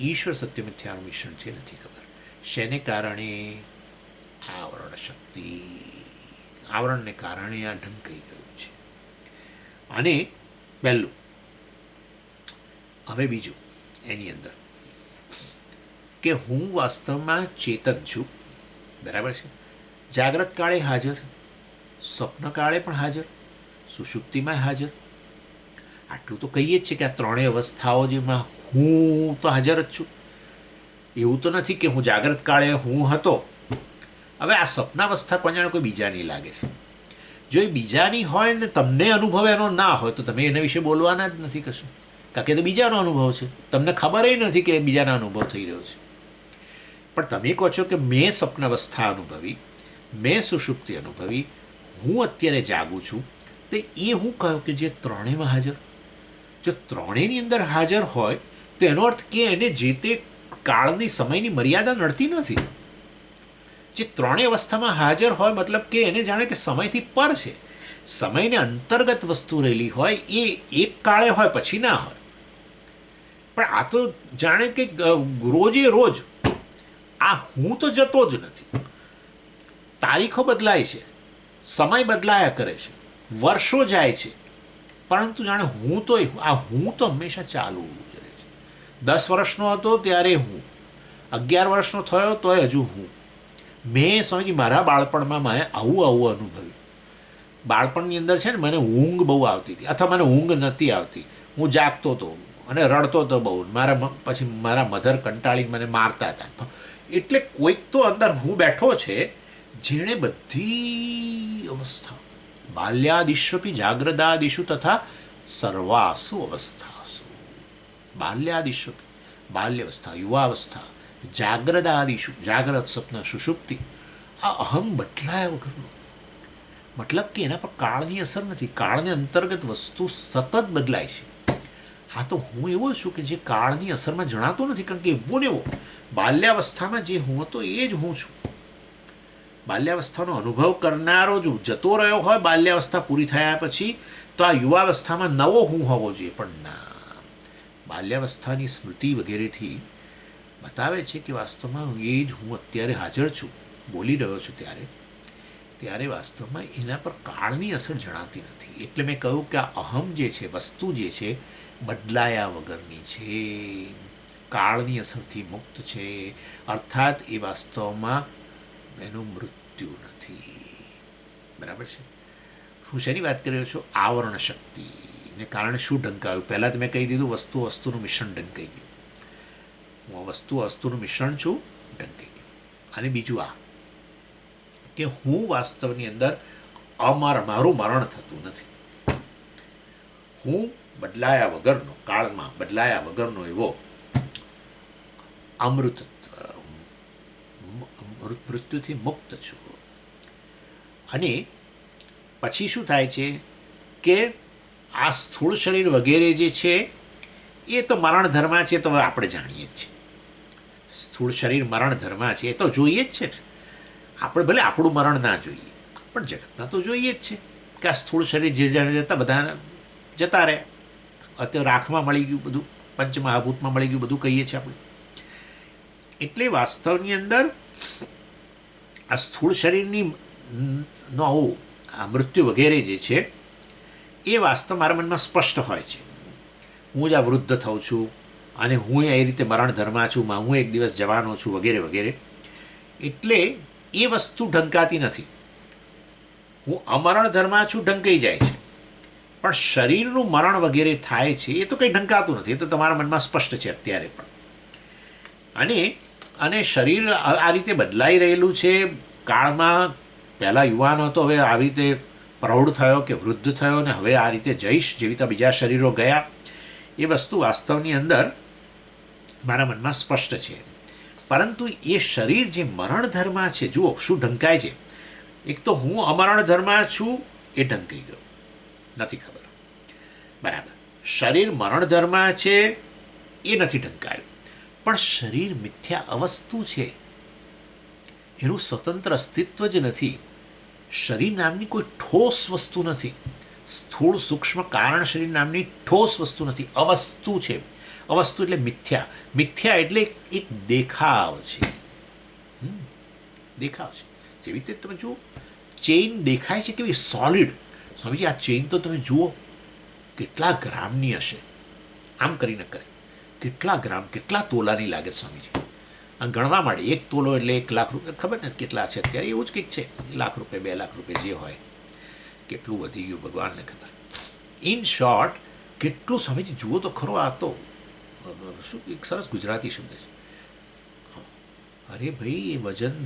ઈશ્વર સત્ય મિથ્યાનું મિશ્રણ છે નથી ખબર. શેને કારણે? આવરણ શક્તિ. આવરણને કારણે આ ઢંકાઈ ગયું છે. અને પહેલું. હવે બીજું એની અંદર કે હું વાસ્તવમાં ચેતન છું, બરાબર છે, જાગ્રત કાળે હાજર, સ્વપ્ન કાળે પણ હાજર, સુષુપ્તિમાં હાજર. આટલું તો કહીએ જ છે કે આ ત્રણેય અવસ્થાઓ જેમાં હું તો હાજર જ છું. એવું તો નથી કે હું જાગ્રત કાળે હું હતો. હવે આ સ્વપ્નાવસ્થા કોઈ જાણે કોઈ બીજાની લાગે છે. જો એ બીજાની હોય ને તમને અનુભવ એનો ના હોય તો તમે એના વિશે બોલવાના જ નથી કશું, કારણ કે તો બીજાનો અનુભવ છે, તમને ખબર નથી કે બીજાના અનુભવ થઈ રહ્યો છે. પણ તમે કહો છો કે મેં સ્વપ્નાવસ્થા અનુભવી, મેં સુષુપ્તિ અનુભવી, હું અત્યારે જાગું છું, તો એ હું કહ્યું કે જે ત્રણેયમાં હાજર. જો ત્રણેયની અંદર હાજર હોય તો એનો અર્થ કે એને જે તે કાળની સમયની મર્યાદા નડતી નથી. જે ત્રણેય અવસ્થામાં હાજર હોય મતલબ કે એને જાણે કે સમયથી પર છે, સમયને અંતર્ગત વસ્તુ રહેલી હોય, એ એક કાળે હોય પછી ના હોય. પણ આ તો જાણે કે રોજે રોજ આ હું તો જતો જ નથી. તારીખો બદલાય છે, સમય બદલાયા કરે છે, વર્ષો જાય છે, પરંતુ જાણે હું તો હંમેશા ચાલુ જ રહે છે. 10 વર્ષનો હતો ત્યારે હું, 11 વર્ષનો થયો તોય હજુ હું. મેં સમજી મારા બાળપણમાં મેં આવું અનુભવ્યું. બાળપણની અંદર છે ને મને ઊંઘ બહુ આવતી હતી, અથવા મને ઊંઘ નહોતી આવતી, હું જાગતો હતો અને રડતો હતો બહુ. પછી મારા મધર કંટાળી મને મારતા હતા. એટલે કોઈક તો અંદર હું બેઠો છે જેણે બધી અવસ્થા, બાલ્યાદિષ્વપી જાગ્રદાદિષુ તથા સર્વાસુ અવસ્થાસુ. બાલ્યાદિષ્વપી, બાલ્યાવસ્થા, યુવાવસ્થા, જાગ્રદાદિષુ, જાગ્રત, સ્વપ્ન, સુષુપ્તિ, આ અહમ બદલાયા વગરનો. મતલબ કે એના પર કાળની અસર નથી, કાળને અંતર્ગત વસ્તુ સતત બદલાય છે. હા, તો હું એવો છું કે જે કાળની અસરમાં જણાતો નથી, કારણ કે એવો ને એવો બાલ્યાવસ્થામાં જે હું હતો એ જ હું છું. બાલ્યાવસ્થાનો અનુભવ કરનારો જો જતો રહ્યો હોય બાલ્યાવસ્થા પૂરી થયા પછી, તો આ યુવાવસ્થામાં નવો હું હોવો જોઈએ. પણ ના, બાલ્યાવસ્થાની સ્મૃતિ વગેરેથી બતાવે છે કે વાસ્તવમાં એ જ હું અત્યારે હાજર છું, બોલી રહ્યો છું ત્યારે વાસ્તવમાં એના પર કાળની અસર જણાતી નથી. એટલે મેં કહ્યું કે આ અહમ જે છે, વસ્તુ જે છે, બદલાયા વગરની છે, કાળની અસરથી મુક્ત છે. અર્થાત એ વાસ્તવમાં એનું મૃત્યુ નથી. બરાબર છે? હું શેની વાત કરી રહ્યો છું? આવરણ શક્તિને કારણે શું ઢંકાયું? પહેલાં તો મેં કહી દીધું વસ્તુનું મિશ્રણ ઢંકાઈ ગયું. હું વસ્તુનું મિશ્રણ છું, ઢંકાઈ ગયું. અને બીજું આ કે હું વાસ્તવની અંદર મારું મરણ થતું નથી. હું બદલાયા વગરનો, કાળમાં બદલાયા વગરનો એવો મૃત્યુથી મુક્ત છું. અને પછી શું થાય છે કે આ સ્થૂળ શરીર વગેરે જે છે એ તો મરણ ધર્મા છે, તો આપણે જાણીએ જ છીએ. સ્થૂળ શરીર મરણ ધર્મા છે, એ તો જોઈએ જ છે ને. આપણે ભલે આપણું મરણ ના જોઈએ, પણ જગતના તો જોઈએ જ છે કે આ સ્થૂળ શરીર જે જતા બધા જતા રહે. અત્યારે રાખમાં મળી ગયું બધું, પંચમહાભૂતમાં મળી ગયું બધું કહીએ છીએ આપણે. એટલે વાસ્તવની અંદર આ સ્થૂળ શરીરની નો આ મૃત્યુ વગેરે જે છે એ વાસ્તવ મારા મનમાં સ્પષ્ટ હોય છે. હું જ આ વૃદ્ધ થઉં છું અને હું એ રીતે મરણ ધર્મા છું, હું એક દિવસ જવાનો છું વગેરે વગેરે. એટલે એ વસ્તુ ઢંકાતી નથી. હું અમરણ ધર્મા છું, ઢંકાઈ જાય છે. પણ શરીરનું મરણ વગેરે થાય છે એ તો કંઈ ઢંકાતું નથી, એ તો તમારા મનમાં સ્પષ્ટ છે અત્યારે પણ. અને શરીર આ રીતે બદલાઈ રહેલું છે કાળમાં. પહેલાં યુવાન હતો, હવે આવી રીતે પ્રૌઢ થયો કે વૃદ્ધ થયો, ને હવે આ રીતે જઈશ જેવી રીતે બીજા શરીરો ગયા. એ વસ્તુ વાસ્તવની અંદર મારા મનમાં સ્પષ્ટ છે. પરંતુ એ શરીર જે મરણ ધર્મા છે, જુઓ શું ઢંકાય છે. એક તો હું અમરણ ધર્મા છું એ ઢંકાઈ ગયો, નથી ખબર. બરાબર, શરીર મરણ ધર્મા છે એ નથી ઢંકાયું. પણ શરીર મિથ્યા અવસ્તુ છે, એનું સ્વતંત્ર અસ્તિત્વ જ નથી. શરીર નામની કોઈ ઠોસ વસ્તુ નથી. સ્થૂળ સૂક્ષ્મ કારણ શરીર નામની ઠોસ વસ્તુ નથી, અવસ્તુ છે. અવસ્તુ એટલે મિથ્યા. મિથ્યા એટલે એક દેખાવ છે. દેખાવ છે. જેવી રીતે તમે જુઓ, ચેઇન દેખાય છે કેવી સોલિડ. સ્વામીજી, આ ચેઇન તો તમે જુઓ કેટલા ગ્રામની હશે, આમ કરીને કરે. કેટલા ગ્રામ, કેટલા તોલાની લાગે સ્વામીજી? આ ગણવા માંડે, 1 તોલો એટલે 1 લાખ રૂપિયા, ખબર ને કેટલા છે અત્યારે, એવું જ કંઈક છે. ₹1,00,000, ₹2,00,000 જે હોય, કેટલું વધી ગયું ભગવાનને ખબર. ઇન શોર્ટ, કેટલું સ્વામીજી જુઓ તો ખરો. આ તો શું એક સરસ ગુજરાતી શબ્દ છે. અરે ભાઈ, એ વજન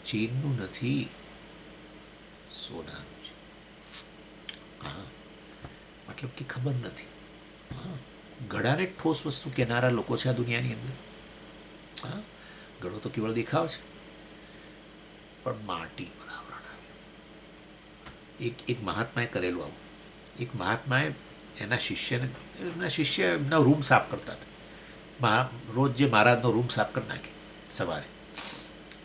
ચીનનું નથી, સોનાનું છે. હા, મતલબ કે ખબર નથી. હા, ઘડાને ઠોસ વસ્તુ કહેનારા લોકો છે આ દુનિયાની અંદર. હા, ઘડો તો કેવળ દેખાવ છે, પણ માટી પર આવરણ આવ્યું. એક મહાત્માએ કરેલું આવું. એક મહાત્માએ એમના શિષ્ય એમનો રૂમ સાફ કરતા હતા. રોજ જે મહારાજનો રૂમ સાફ કરી નાખે સવારે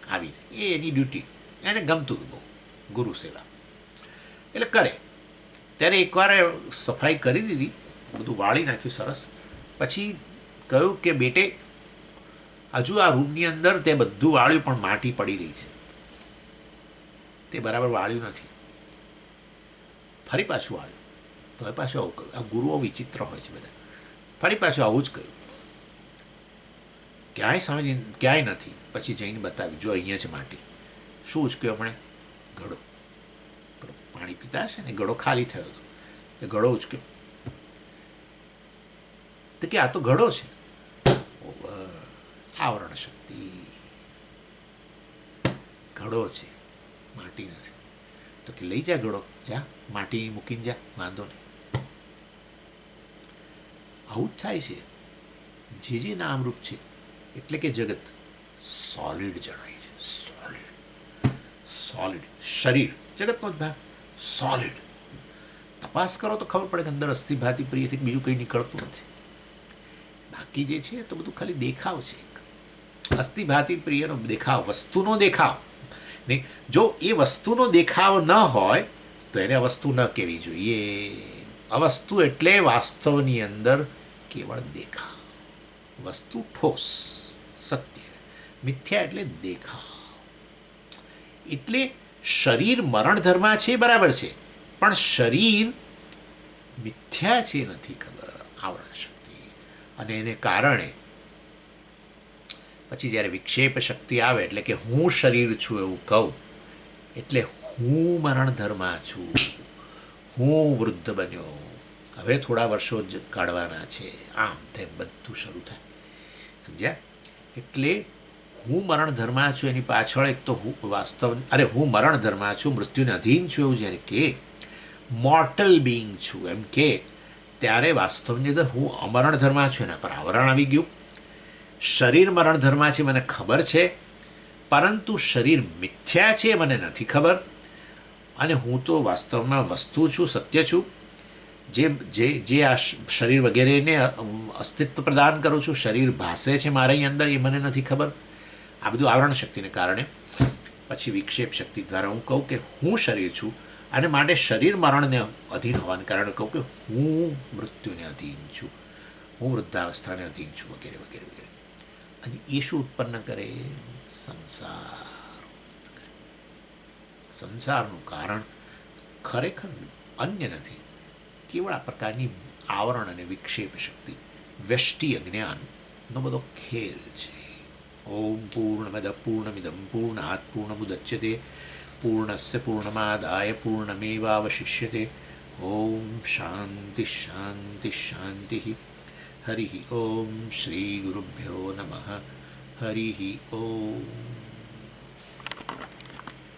આવીને, એ એની ડ્યુટી. એને ગમતું હતું બહુ ગુરુ સેવા, એટલે કરે. ત્યારે એકવાર સફાઈ કરી દીધી, બધું વાળી નાખ્યું સરસ. પછી કહ્યું કે બેટે, હજુ આ રૂમની અંદર તે બધું વાળ્યું પણ માટી પડી રહી છે, તે બરાબર વાળ્યું નથી. ફરી પાછું વાળ્યું તો એ પાછું આવું કહ્યું. આ ગુરુઓ વિચિત્ર હોય છે બધા. ફરી પાછું આવું જ કહ્યું. ક્યાંય સમજી, ક્યાંય નથી. પછી જઈને બતાવ્યું, જો અહીંયા છે માટી. શું ઉચક્યો હમણે? ઘડો. પાણી પીતા હશે ને, ઘડો ખાલી થયો હતો, એ ઘડો ઉચક્યો. તો કે આ તો ઘડો છે. આવરણ શક્તિ, ઘડો છે, માટી નથી. તો કે લઈ જા ઘડો, જા માટી મૂકીને જા, વાંધો નહીં. આવું જ થાય છે. જે નામરૂપ છે, એટલે કે જગત સોલિડ જણાય છે. સોલિડ શરીર જગતનો જ ભાગ, સોલિડ. તપાસ કરો તો ખબર પડે કે અંદર અસ્થિ ભાતિ પ્રિયથી બીજું કંઈ નીકળતું નથી. બાકી જે છે તો બધું ખાલી દેખાવ છે. અસ્થિ ભાતિ પ્રિયનો દેખાવ, વસ્તુનો દેખાવ. નહીં, જો એ વસ્તુનો દેખાવ ન હોય તો એને વસ્તુ ન કહેવી જોઈએ. અવસ્તુ એટલે વાસ્તવની અંદર કેવળ દેખાવ. વસ્તુ ઠોસ સત્ય, મિથ્યા એટલે દેખાવ. એટલે શરીર મરણ ધર્મા છે, બરાબર છે, પણ શરીર મિથ્યા છે નથી ખબર. આવરણ શક્તિ. અને એને કારણે પછી જ્યારે વિક્ષેપ શક્તિ આવે, એટલે કે હું શરીર છું એવું કહું, એટલે હું મરણ ધર્મા છું, હું વૃદ્ધ બન્યો, હવે થોડા વર્ષો જ કાઢવાના છે, આમ તેમ બધું શરૂ થાય. સમજ્યા? એટલે હું મરણ ધર્મા છું એની પાછળ એક તો હું હું મરણ ધર્મા છું, મૃત્યુને અધીન છું એવું જ્યારે કે મોર્ટલ બિંગ છું એમ કે, ત્યારે વાસ્તવની અંદર હું અમરણ ધર્મા છું, એના પર આવરણ આવી ગયું. શરીર મરણ ધર્મા છે મને ખબર છે, પરંતુ શરીર મિથ્યા છે મને નથી ખબર. અને હું તો વાસ્તવમાં વસ્તુ છું, સત્ય છું, જે આ શરીર વગેરેને અસ્તિત્વ પ્રદાન કરું છું. શરીર ભાસે છે મારી અંદર, એ મને નથી ખબર. આ બધું આવરણ શક્તિને કારણે. પછી વિક્ષેપ શક્તિ દ્વારા હું કહું કે હું શરીર છું, અને માટે શરીર મરણને અધીન હોવાને કારણે કહું કે હું મૃત્યુને અધીન છું, હું વૃદ્ધાવસ્થાને અધીન છું, વગેરે વગેરે વગેરે. અને એ શું ઉત્પન્ન કરે? સંસાર. સંસારનું કારણ ખરેખર અન્ય નથી, કેવળ આ પ્રકારની આવરણ અને વિક્ષેપ શક્તિ, વ્યષ્ટિ અજ્ઞાનનો બધો ખેલ છે. ઓમ પૂર્ણમદ પૂર્ણમિદં પૂર્ણાત પૂર્ણમુદચ્યતે પૂર્ણસ્ય પૂર્ણમાદાય પૂર્ણમેવાવશિષ્યતે. ઓમ શાંતિ શાંતિ શાંતિ. હરિ ઓમ શ્રી ગુરુભ્યો નમઃ. હરિ ઓમ.